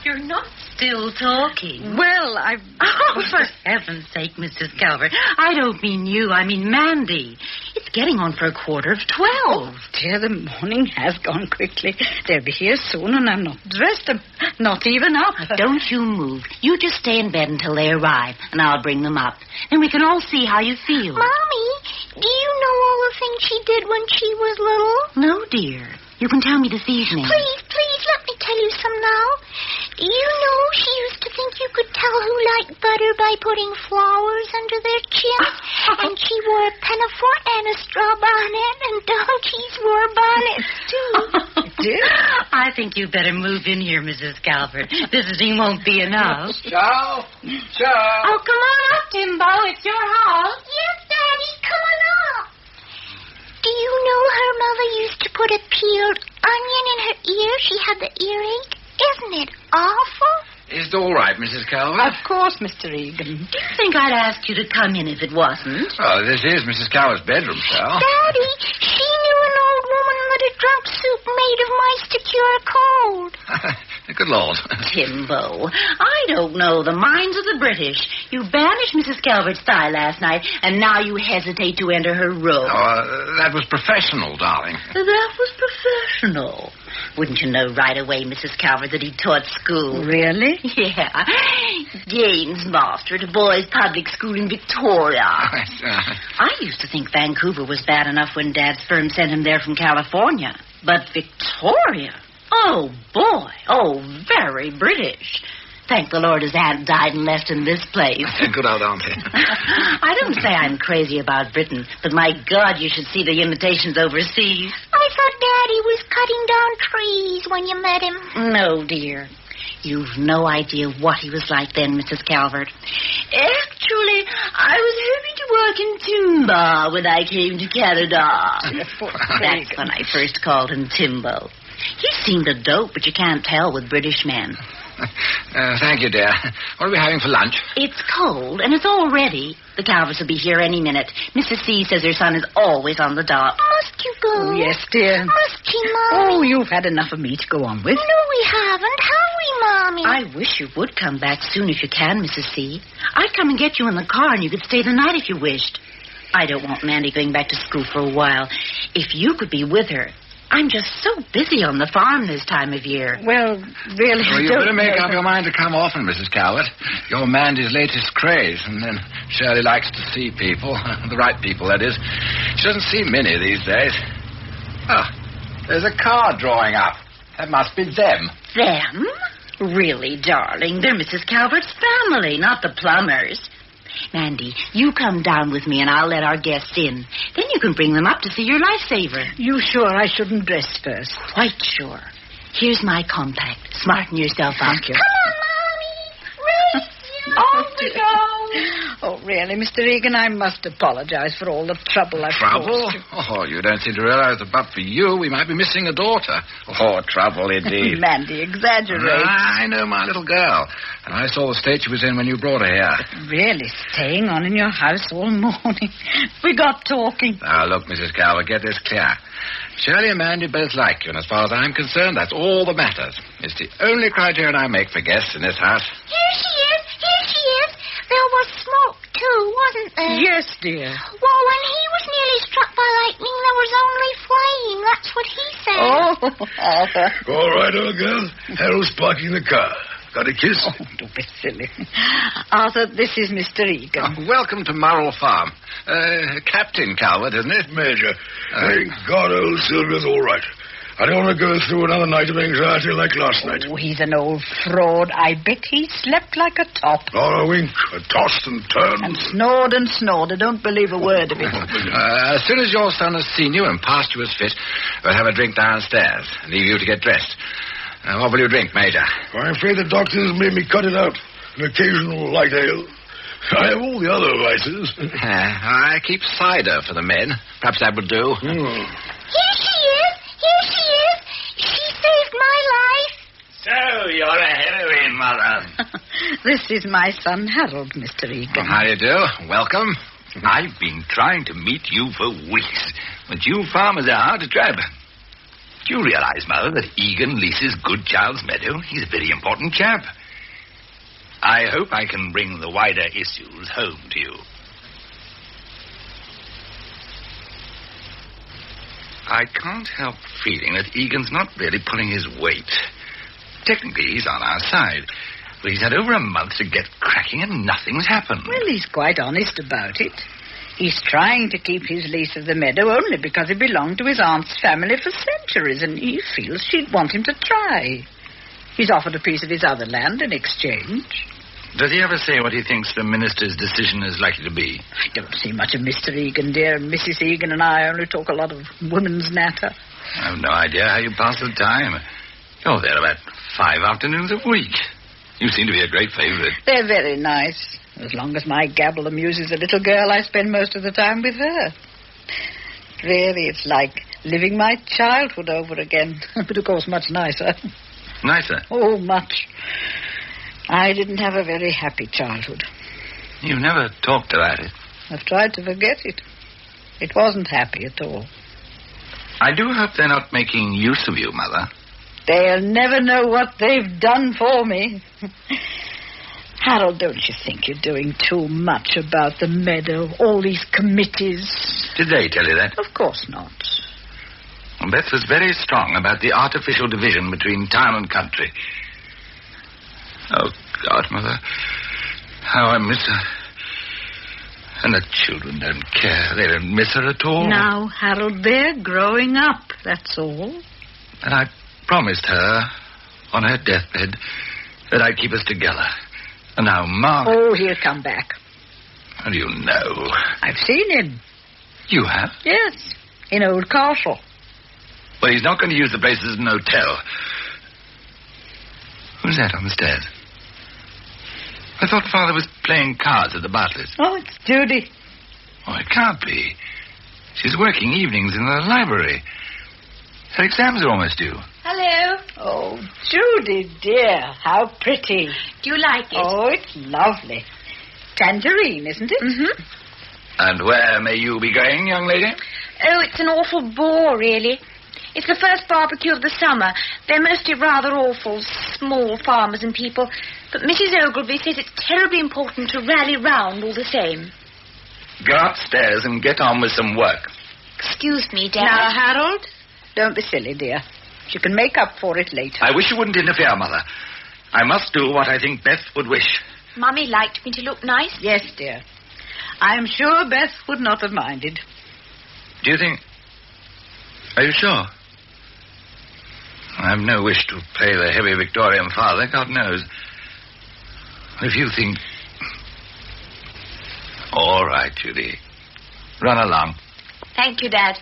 You're not still talking. Well, Oh, for heaven's sake, Mrs. Calvert. I don't mean you. I mean Mandy. It's getting on for 11:45. Oh, dear, the morning has gone quickly. They'll be here soon, and I'm not dressed. I'm not even up. Don't you move. You just stay in bed until they arrive, and I'll bring them up. Then we can all see how you feel. Mommy, do you know all the things she did when she was little? No, dear. You can tell me this evening. Please, let me tell you some now. You know she used to think you could tell who liked butter by putting flowers under their chins. And she wore a pinafore and a straw bonnet, and donkeys wore bonnets, too. Dear? I think you better move in here, Mrs. Calvert. Visiting won't be enough. Ciao. Oh, come on up, Timbo. It's your house. Yes, Daddy, come on up. Do you know her mother used to put a peeled onion in her ear? She had the earache. Isn't it awful? Is it all right, Mrs. Calvert? Of course, Mr. Egan. Do you think I'd ask you to come in if it wasn't? Oh, this is Mrs. Calvert's bedroom, sir. Daddy, she knew an old woman that had drunk soup made of mice to cure a cold. Good Lord. Timbo, I don't know the minds of the British. You banished Mrs. Calvert's thigh last night, and now you hesitate to enter her room. That was professional, darling. That was professional. Wouldn't you know right away, Mrs. Calvert, that he taught school? Really? Yeah. Gaines Master at a boys' public school in Victoria. I used to think Vancouver was bad enough when Dad's firm sent him there from California. But Victoria? Oh, boy. Oh, very British. Thank the Lord his aunt died and left him this place. Good old auntie. I don't say I'm crazy about Britain, but my God, you should see the imitations overseas. I thought Daddy was cutting down trees when you met him. No, dear. You've no idea what he was like then, Mrs. Calvert. Actually, I was hoping to work in timber when I came to Canada. That's when I first called him Timbo. He seemed a dope, but you can't tell with British men. Thank you, dear. What are we having for lunch? It's cold, and it's all ready. The Calverts will be here any minute. Mrs. C says her son is always on the dot. Must you go? Oh, yes, dear. Must you, Mommy? Oh, you've had enough of me to go on with. No, we haven't, have we, Mommy? I wish you would come back soon if you can, Mrs. C. I'd come and get you in the car, and you could stay the night if you wished. I don't want Mandy going back to school for a while. If you could be with her... I'm just so busy on the farm this time of year. Well, really, you better make up your mind to come often, Mrs. Calvert. You're Mandy's latest craze, and then Shirley likes to see people. The right people, that is. She doesn't see many these days. Oh, there's a car drawing up. That must be them. Them? Really, darling, they're Mrs. Calvert's family, not the plumbers. Mandy, you come down with me and I'll let our guests in. Then you can bring them up to see your lifesaver. You sure I shouldn't dress first? Quite sure. Here's my compact. Smarten yourself up. Thank you. Come on, Mommy. Race you. Off we go. Oh, really, Mr. Egan, I must apologize for all the trouble I've Trouble? caused. Oh, you don't seem to realize that but for you, we might be missing a daughter. Oh, trouble indeed. Mandy exaggerates. I know my little girl. And I saw the state she was in when you brought her here. Really, staying on in your house all morning. We got talking. Now, look, Mrs. Calvert, get this clear. Shirley and Mandy both like you, and as far as I'm concerned, that's all that matters. It's the only criterion I make for guests in this house. Here she is. Here she is. There was smoke, too, wasn't there? Yes, dear. Well, when he was nearly struck by lightning, there was only flame. That's what he said. Oh, Arthur. All right, old girl. Harold's parking the car. Got a kiss? Oh, don't be silly. Arthur, this is Mr. Egan. Welcome to Murrell Farm. Captain Calvert, isn't it? Major. Thank God old Sylvia's all right. I don't want to go through another night of anxiety like last night. Oh, he's an old fraud. I bet he slept like a top. Not a wink. A tossed and turned. And snored and snored. I don't believe a word of it. As soon as your son has seen you and passed you as fit, we'll have a drink downstairs and leave you to get dressed. What will you drink, Major? I'm afraid the doctors made me cut it out. An occasional light ale. I have all the other vices. I keep cider for the men. Perhaps that will do. Here she is. Here she is. She saved my life. So, you're a heroine, Mother. This is my son, Harold, Mr. Egan. How do you do? Welcome. I've been trying to meet you for weeks, but you farmers are hard to trap. Do you realize, Mother, that Egan leases Goodchild's Meadow? He's a very important chap. I hope I can bring the wider issues home to you. I can't help feeling that Egan's not really pulling his weight. Technically, he's on our side. But he's had over a month to get cracking and nothing's happened. Well, he's quite honest about it. He's trying to keep his lease of the meadow only because it belonged to his aunt's family for centuries, and he feels she'd want him to try. He's offered a piece of his other land in exchange. Does he ever say what he thinks the minister's decision is likely to be? I don't see much of Mr. Egan, dear. Mrs. Egan and I only talk a lot of women's natter. I have no idea how you pass the time. You're there about 5 afternoons a week. You seem to be a great favorite. They're very nice. As long as my gabble amuses the little girl, I spend most of the time with her. Really, it's like living my childhood over again. But, of course, much nicer. Nicer? Oh, much. I didn't have a very happy childhood. You never talked about it. I've tried to forget it. It wasn't happy at all. I do hope they're not making use of you, Mother. They'll never know what they've done for me. Harold, don't you think you're doing too much about the meadow? All these committees. Did they tell you that? Of course not. Well, Beth was very strong about the artificial division between town and country. Oh, God, Mother. How I miss her. And the children don't care. They don't miss her at all. Now, Harold, they're growing up, that's all. And I promised her on her deathbed that I'd keep us together. And now Mark... Oh, he'll come back. How do you know? I've seen him. You have? Yes, in Old Castle. Well, he's not going to use the place as an hotel. Who's that on the stairs? I thought Father was playing cards at the Bartlett's. Oh, it's Judy. Oh, it can't be. She's working evenings in the library. Her exams are almost due. Hello. Oh, Judy, dear, how pretty. Do you like it? Oh, it's lovely. Tangerine, isn't it? Mm-hmm. And where may you be going, young lady? Oh, it's an awful bore, really. It's the first barbecue of the summer. They're mostly rather awful, small farmers and people. But Mrs. Ogilvy says it's terribly important to rally round all the same. Go upstairs and get on with some work. Excuse me, Dad. Now, Harold, don't be silly, dear. You can make up for it later. I wish you wouldn't interfere, Mother. I must do what I think Beth would wish. Mummy liked me to look nice? Yes, dear. I'm sure Beth would not have minded. Do you think... Are you sure? I have no wish to play the heavy Victorian father, God knows. If you think... All right, Judy. Run along. Thank you, Dad.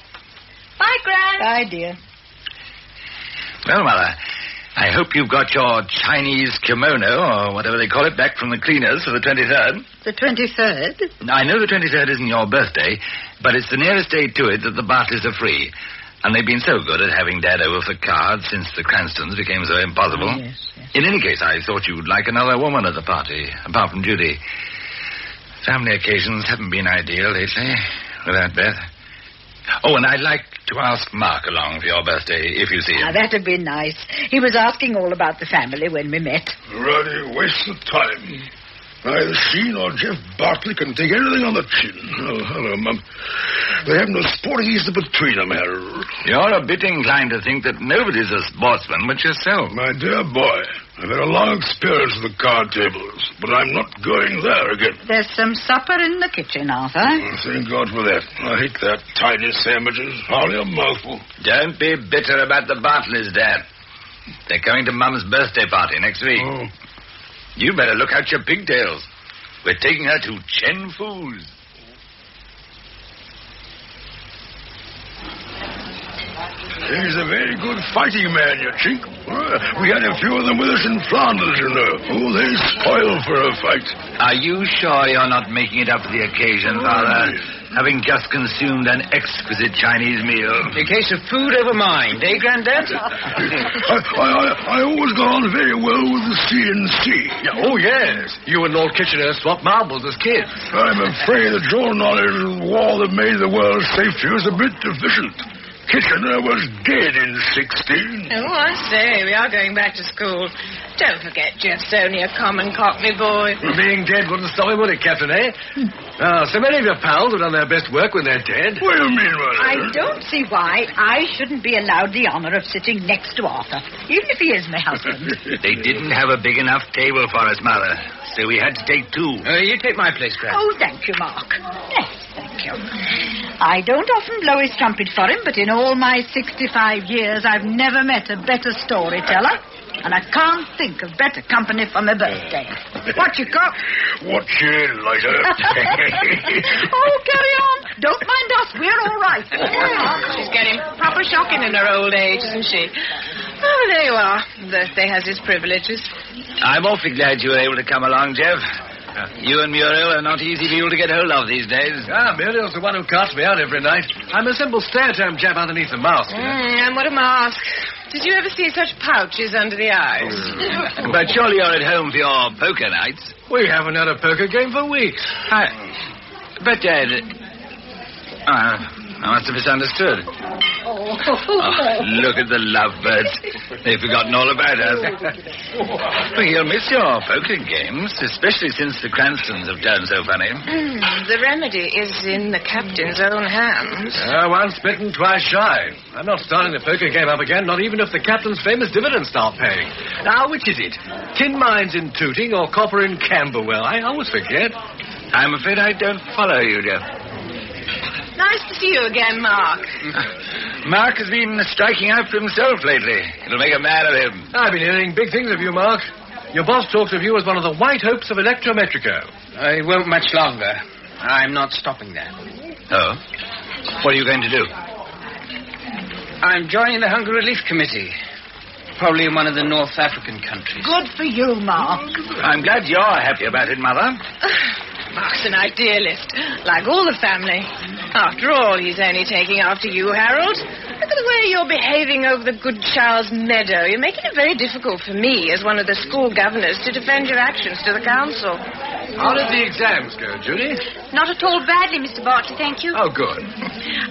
Bye, Gran. Bye, dear. Well, Mother, I hope you've got your Chinese kimono, or whatever they call it, back from the cleaners for the 23rd. The 23rd? I know the 23rd isn't your birthday, but it's the nearest day to it that the Bartleys are free. And they've been so good at having Dad over for cards since the Cranstons became so impossible. Oh, yes. In any case, I thought you'd like another woman at the party, apart from Judy. Family occasions haven't been ideal lately, without Beth. Oh, and I'd like to ask Mark along for your birthday, if you see him. That'd be nice. He was asking all about the family when we met. Rather waste of time. Neither she nor Jeff Bartley can take anything on the chin. Oh, hello, Mum. They have no sporties between them, Harold. You're a bit inclined to think that nobody's a sportsman but yourself. My dear boy, I've had a long experience with the card tables, but I'm not going there again. There's some supper in the kitchen, Arthur. Thank God for that. I hate that tiny sandwiches. Hardly a mouthful. Don't be bitter about the Bartleys, Dad. They're coming to Mum's birthday party next week. Oh. You better look out your pigtails. We're taking her to Chen Fu's. He's a very good fighting man, you chink. We had a few of them with us in Flanders, you know. Oh, they spoil for a fight. Are you sure you're not making it up for the occasion, Father? Having just consumed an exquisite Chinese meal. A case of food over mind, eh, Grandad? I always got on very well with the C&C. Yeah, oh, yes. You and Lord Kitchener swapped marbles as kids. I'm afraid the dual knowledge war that made the world safer is a bit deficient. Kitchener was dead in 16. Oh, I say, we are going back to school. Don't forget Jeff's only a common Cockney boy. Being dead wouldn't stop him, would it, Captain, eh? So many of your pals have done their best work when they're dead. What do you mean, Mother? I don't see why I shouldn't be allowed the honor of sitting next to Arthur, even if he is my husband. They didn't have a big enough table for us, Mother, so we had to take two. You take my place, Gran. Oh, thank you, Mark. Yes, thank you. I don't often blow his trumpet for him, but in all my 65 years, I've never met a better storyteller. And I can't think of better company for my birthday. What you got? What's your lighter? Oh, carry on. Don't mind us. We're all right. She's getting proper shocking in her old age, isn't she? Oh, there you are. Birthday has its privileges. I'm awfully glad you were able to come along, Jeff. You and Muriel are not easy people to get hold of these days. Muriel's the one who carts me out every night. I'm a simple stay-at-home chap underneath the mask. And what a mask. Did you ever see such pouches under the eyes? But surely you're at home for your poker nights. We haven't had a poker game for weeks. But, Dad... I must have misunderstood. Oh, look at the lovebirds. They've forgotten all about us. Well, you'll miss your poker games, especially since the Cranstons have turned so funny. The remedy is in the captain's own hands. Once bitten, twice shy. I'm not starting the poker game up again, not even if the captain's famous dividends start paying. Now, which is it? Tin mines in Tooting or copper in Camberwell? I always forget. I'm afraid I don't follow you, dear. Nice to see you again, Mark. Mark has been striking out for himself lately. It'll make a man of him. I've been hearing big things of you, Mark. Your boss talks of you as one of the white hopes of Electrometrico. It won't much longer. I'm not stopping there. Oh? What are you going to do? I'm joining the Hunger Relief Committee. Probably in one of the North African countries. Good for you, Mark. I'm glad you're happy about it, Mother. Mark's an idealist, like all the family. After all, he's only taking after you, Harold. Look at the way you're behaving over the Good Charles Meadow. You're making it very difficult for me, as one of the school governors, to defend your actions to the council. How did the exams go, Judy? Not at all badly, Mr. Bartley, thank you. Oh, good.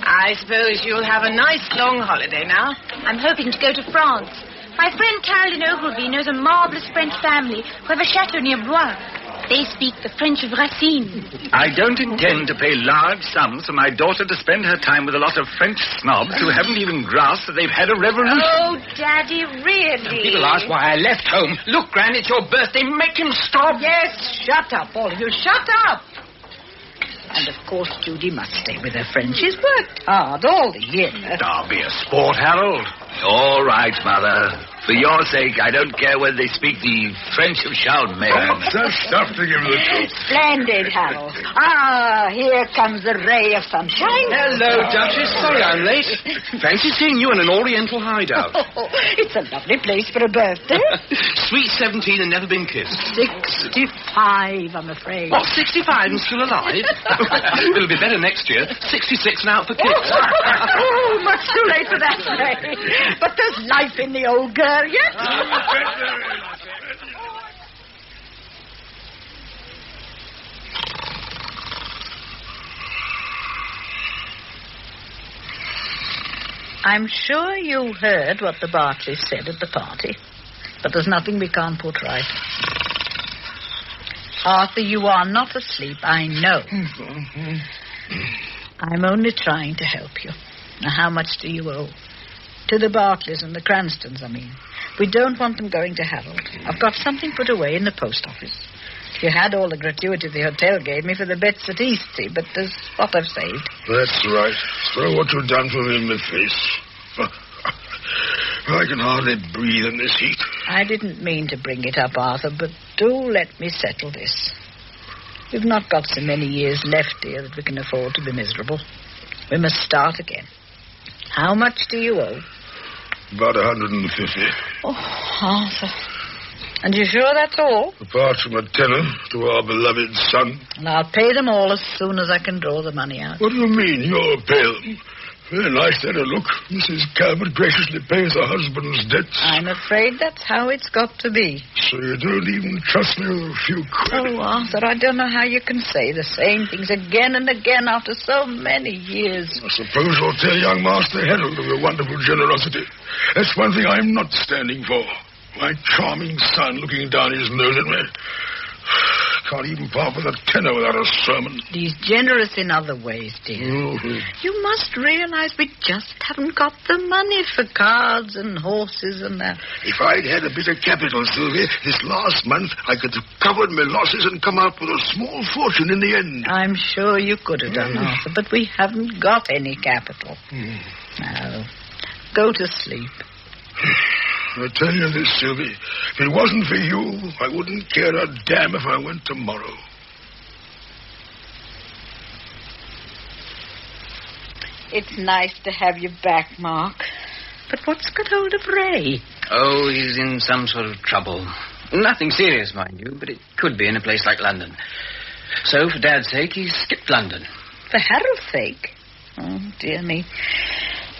I suppose you'll have a nice long holiday now. I'm hoping to go to France. My friend Caroline Ogilvy knows a marvelous French family who have a chateau near Blois. They speak the French of Racine. I don't intend to pay large sums for my daughter to spend her time with a lot of French snobs who haven't even grasped that they've had a revolution. Oh, Daddy, really? People ask why I left home. Look, Gran, it's your birthday. Make him stop. Yes, shut up, all of you. Shut up. And, of course, Judy must stay with her friend. She's worked hard all the year. I'll be a sport, Harold. All right, Mother. For your sake, I don't care whether they speak the French of Charlemagne. That's stuff to give the truth. Splendid, Harold. Ah, here comes the ray of sunshine. Hello, Duchess. Sorry I'm late. Fancy seeing you in an oriental hideout. It's a lovely place for a birthday. Sweet 17 and never been kissed. 65, I'm afraid. What, 65 and still alive? It'll be better next year. 66 and out for kicks. Oh, much too late for that, Ray. But there's life in the old girl yet. I'm sure you heard what the Bartleys said at the party, but there's nothing we can't put right. Arthur, you are not asleep, I know. I'm only trying to help you. Now, how much do you owe? To the Bartleys and the Cranstons, I mean. We don't want them going to Harold. I've got something put away in the post office. You had all the gratuity the hotel gave me for the bets at Eastsea, but there's what I've saved. That's right. Throw what you've done for me in the face. I can hardly breathe in this heat. I didn't mean to bring it up, Arthur, but do let me settle this. We've not got so many years left, dear, that we can afford to be miserable. We must start again. How much do you owe? About 150. Oh, Arthur. And you sure that's all? Apart from a tenner to our beloved son. And I'll pay them all as soon as I can draw the money out. What do you mean, you'll pay them? Very nice there to look. Mrs. Calvert graciously pays her husband's debts. I'm afraid that's how it's got to be. So you don't even trust me with a few quid? Oh, Arthur, I don't know how you can say the same things again and again after so many years. I suppose you'll tell young Master Harold of your wonderful generosity. That's one thing I'm not standing for. My charming son looking down his nose at me. Can't even part with a tenner without a sermon. He's generous in other ways, dear. Mm-hmm. You must realize we just haven't got the money for cards and horses and that. If I'd had a bit of capital, Sylvia, this last month I could have covered my losses and come out with a small fortune in the end. I'm sure you could have done, Arthur, but we haven't got any capital. Now, go to sleep. I tell you this, Sylvie. If it wasn't for you, I wouldn't care a damn if I went tomorrow. It's nice to have you back, Mark. But what's got hold of Ray? Oh, he's in some sort of trouble. Nothing serious, mind you, but it could be in a place like London. So, for Dad's sake, he skipped London. For Harold's sake? Oh, dear me.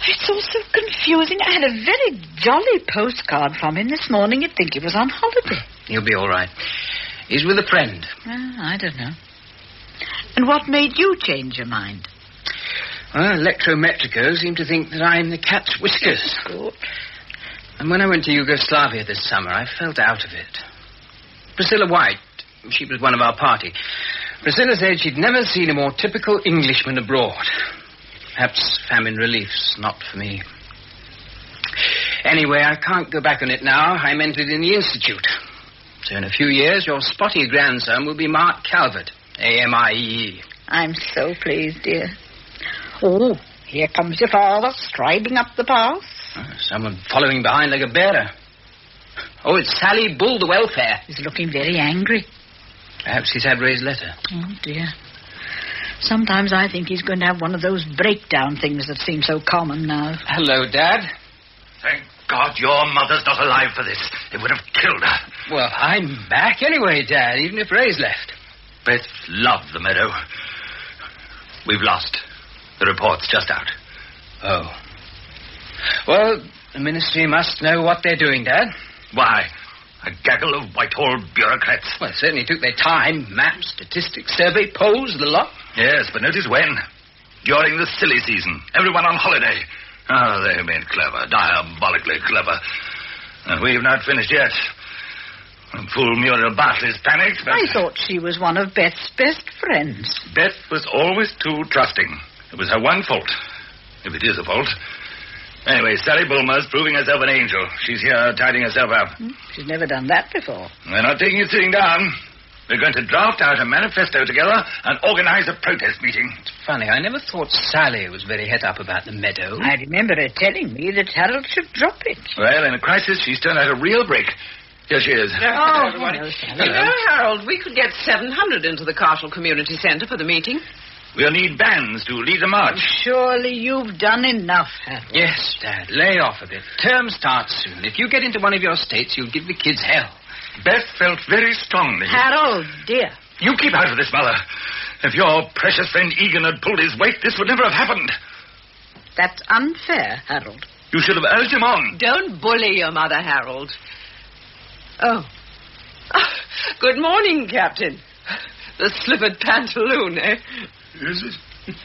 It's all so confusing. I had a very jolly postcard from him this morning. You'd think he was on holiday. He'll be all right. He's with a friend. I don't know. And what made you change your mind? Well, Electrometrico seem to think that I'm the cat's whiskers. And when I went to Yugoslavia this summer, I felt out of it. Priscilla White, she was one of our party. Priscilla said she'd never seen a more typical Englishman abroad. Perhaps famine relief's not for me. Anyway, I can't go back on it now. I'm entered in the Institute. So in a few years, your spotty grandson will be Mark Calvert, A-M-I-E-E. I'm so pleased, dear. Oh, here comes your father, striding up the path. Someone following behind like a bearer. Oh, it's Sally Bull, the welfare. He's looking very angry. Perhaps he's had Ray's letter. Oh, dear. Sometimes I think he's going to have one of those breakdown things that seem so common now. Hello, Dad. Thank God your mother's not alive for this. It would have killed her. Well, I'm back anyway, Dad, even if Ray's left. Beth loved the meadow. We've lost. The report's just out. Oh. Well, the ministry must know what they're doing, Dad. Why? A gaggle of Whitehall bureaucrats. Well, it certainly took their time. Maps, statistics, survey, polls, the lot. Yes, but notice when. During the silly season. Everyone on holiday. Oh, they've been clever. Diabolically clever. And we've not finished yet. Fool Muriel Bartley's panicked, but... I thought she was one of Beth's best friends. Beth was always too trusting. It was her one fault. If it is a fault. Anyway, Sally Bulmer's proving herself an angel. She's here tidying herself up. She's never done that before. We're not taking it sitting down. We're going to draft out a manifesto together and organize a protest meeting. It's funny, I never thought Sally was very het up about the meadow. I remember her telling me that Harold should drop it. Well, in a crisis, she's turned out a real brick. Here she is. Oh, hello, Sally. You know, Harold, we could get 700 into the Carshall Community Centre for the meeting. We'll need bands to lead the march. Surely you've done enough, Harold. Yes, Dad, lay off a bit. Term starts soon. If you get into one of your states, you'll give the kids hell. Beth felt very strongly. Harold, dear. You keep out of this, Mother. If your precious friend Egan had pulled his weight, this would never have happened. That's unfair, Harold. You should have urged him on. Don't bully your mother, Harold. Oh. Good morning, Captain. The slippered pantaloon, eh? Is it?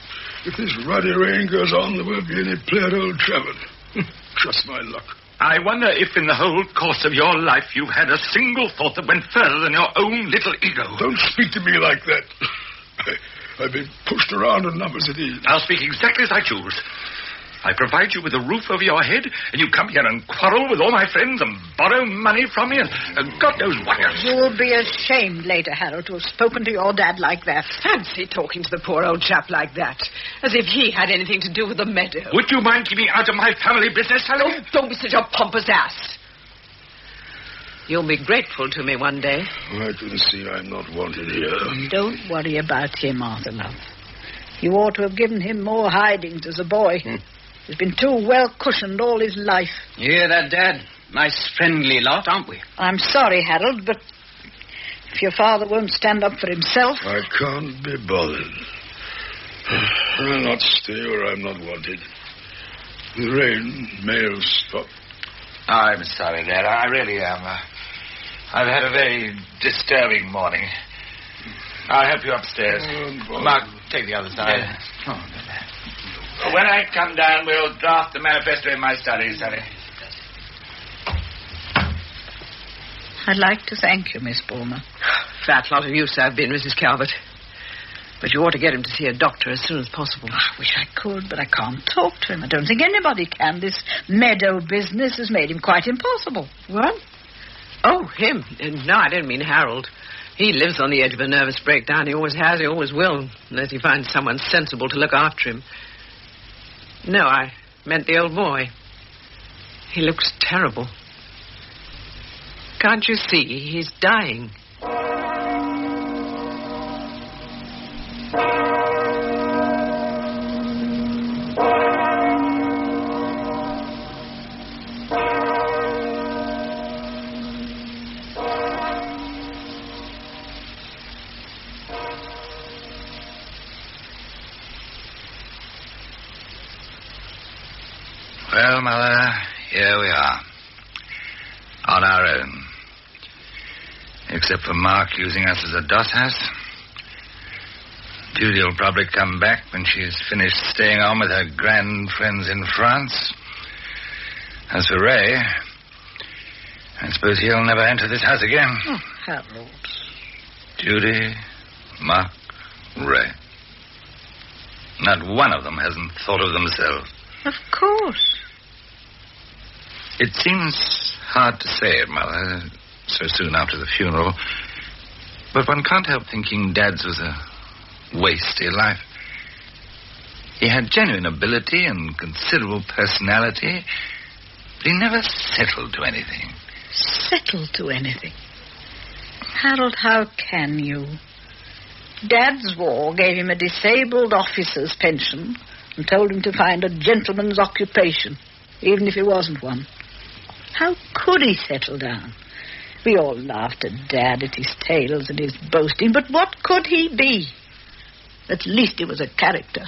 If this ruddy rain goes on, there won't be any play at Old Trafford. Trust my luck. I wonder if in the whole course of your life you've had a single thought that went further than your own little ego. Don't speak to me like that. I've been pushed around enough as it is. I'll speak exactly as I choose. I provide you with a roof over your head, and you come here and quarrel with all my friends and borrow money from me, and God knows what else. You'll be ashamed later, Harold, to have spoken to your dad like that. Fancy talking to the poor old chap like that, as if he had anything to do with the meadow. Would you mind keeping out of my family business, Sally? Don't be such a pompous ass. You'll be grateful to me one day. I can see I'm not wanted here. Don't worry about him, Arthur, love. You ought to have given him more hidings as a boy. He's been too well cushioned all his life. You hear that, Dad? Nice friendly lot, aren't we? I'm sorry, Harold, but if your father won't stand up for himself... I can't be bothered. I'll not stay where I'm not wanted. The rain may have stopped. I'm sorry, Dad. I really am. I've had a very disturbing morning. I'll help you upstairs. Mark, take the other side. Yeah. When I come down, we'll draft the manifesto in my study, Sally. I'd like to thank you, Miss Bulmer. Fat lot of use I've been, Mrs. Calvert. But you ought to get him to see a doctor as soon as possible. I wish I could, but I can't talk to him. I don't think anybody can. This meadow business has made him quite impossible. What? Oh, him? No, I didn't mean Harold. He lives on the edge of a nervous breakdown. He always has, he always will, unless he finds someone sensible to look after him. No, I meant the old boy. He looks terrible. Can't you see? He's dying. Well, Mother, here we are. On our own. Except for Mark using us as a dot house. Judy will probably come back when she's finished staying on with her grand friends in France. As for Ray, I suppose he'll never enter this house again. Oh, Harold. Judy, Mark, Ray. Not one of them hasn't thought of themselves. Of course. It seems hard to say it, Mother, so soon after the funeral. But one can't help thinking Dad's was a wasted life. He had genuine ability and considerable personality, but he never settled to anything. Settled to anything? Harold, how can you? Dad's war gave him a disabled officer's pension and told him to find a gentleman's occupation, even if he wasn't one. How could he settle down? We all laughed at Dad, at his tales and his boasting, but what could he be? At least he was a character.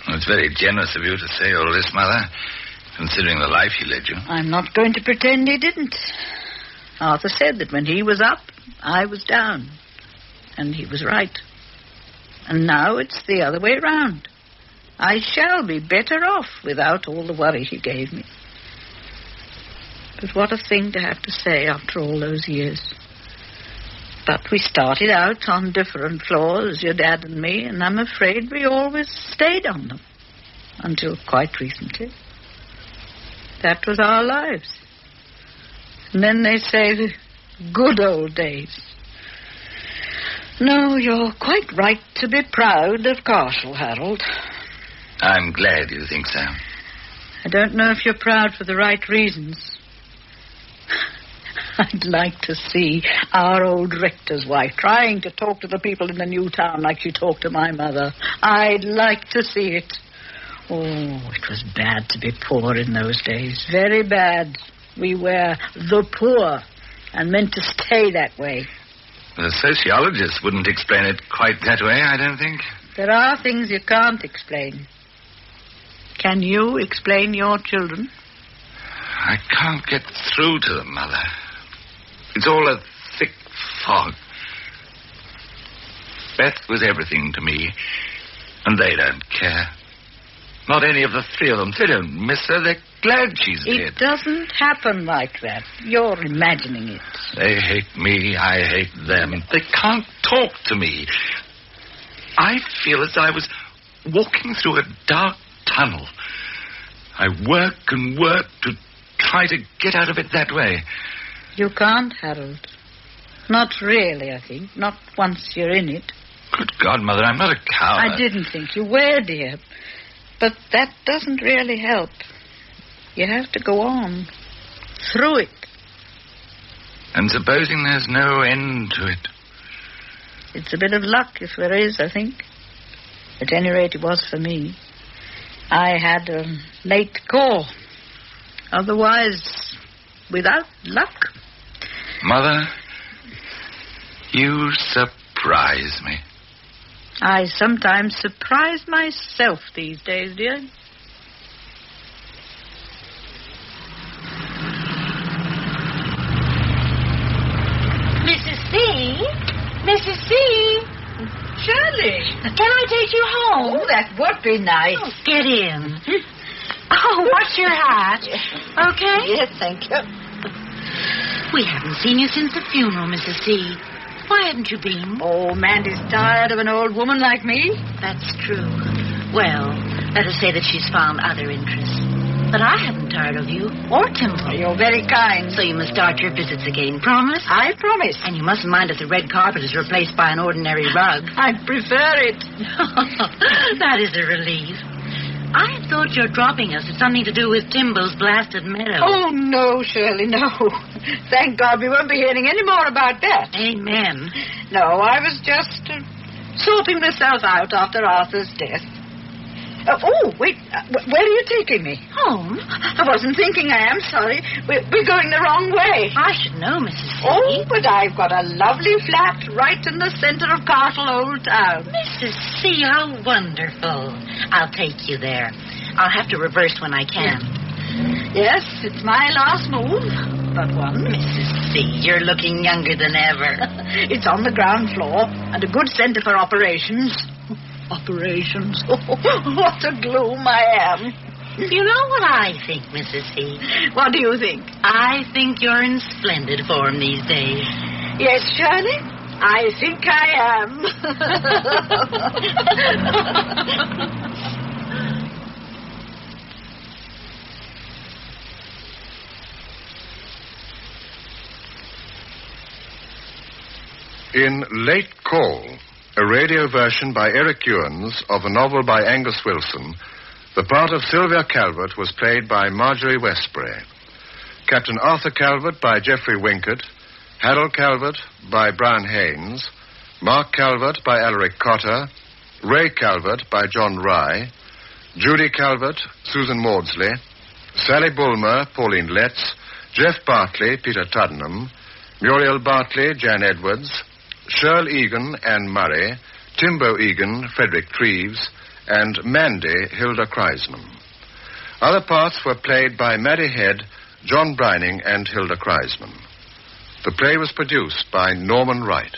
Well, it's very generous of you to say all this, Mother, considering the life he led you. I'm not going to pretend he didn't. Arthur said that when he was up, I was down. And he was right. And now it's the other way round. I shall be better off without all the worry he gave me. But what a thing to have to say after all those years. But we started out on different floors, your dad and me, and I'm afraid we always stayed on them. Until quite recently. That was our lives. And then they say the good old days. No, you're quite right to be proud of Castle, Harold. I'm glad you think so. I don't know if you're proud for the right reasons. I'd like to see our old rector's wife trying to talk to the people in the new town like she talked to my mother. I'd like to see it. Oh, it was bad to be poor in those days. Very bad. We were the poor and meant to stay that way. The sociologist wouldn't explain it quite that way, I don't think. There are things you can't explain. Can you explain your children? I can't get through to them, Mother. It's all a thick fog. Beth was everything to me, and they don't care. Not any of the three of them. They don't miss her. They're glad she's dead. It doesn't happen like that. You're imagining it. They hate me. I hate them. They can't talk to me. I feel as I was walking through a dark tunnel. I work and work to try to get out of it that way. You can't, Harold. Not really, I think. Not once you're in it. Good God, Mother, I'm not a coward. I didn't think you were, dear. But that doesn't really help. You have to go on. Through it. And supposing there's no end to it? It's a bit of luck, if there is, I think. At any rate, it was for me. I had a late call. Otherwise, without luck. Mother, you surprise me. I sometimes surprise myself these days, dear. Mrs. C? Mrs. C? Shirley. Can I take you home? Oh, that would be nice. Oh, get in. Oh, what's your hat? Okay? Yes, thank you. We haven't seen you since the funeral, Mrs. C. Why haven't you been? Oh, Mandy's tired of an old woman like me. That's true. Well, let us say that she's found other interests. But I haven't tired of you or Timber. You're very kind. So you must start your visits again. Promise? I promise. And you mustn't mind if the red carpet is replaced by an ordinary rug. I'd prefer it. That is a relief. I thought your dropping us had something to do with Timbo's blasted meadow. Oh, no, Shirley, no. Thank God we won't be hearing any more about that. Amen. No, I was just sorting myself out after Arthur's death. Wait. Where are you taking me? Home? I wasn't thinking, I am sorry. We're going the wrong way. I should know, Mrs. C. Oh, but I've got a lovely flat right in the center of Castle Old Town. Mrs. C, how wonderful. I'll take you there. I'll have to reverse when I can. Yes, it's my last move, but one. Mrs. C, you're looking younger than ever. It's on the ground floor and a good center for operations. operations. What a gloom I am. You know what I think, Mrs. C? What do you think? I think you're in splendid form these days. Yes, Shirley, I think I am. In Late Call, a radio version by Eric Ewens of a novel by Angus Wilson, the part of Sylvia Calvert was played by Marjorie Westbury. Captain Arthur Calvert by Geoffrey Winkett, Harold Calvert by Brian Haynes, Mark Calvert by Alaric Cotter, Ray Calvert by John Rye, Judy Calvert, Susan Maudsley, Sally Bulmer, Pauline Letts, Jeff Bartley, Peter Tuddenham, Muriel Bartley, Jan Edwards, Shirl Egan, Anne Murray, Timbo Egan, Frederick Treves, and Mandy, Hilda Kreisman. Other parts were played by Maddie Head, John Brining, and Hilda Kreisman. The play was produced by Norman Wright.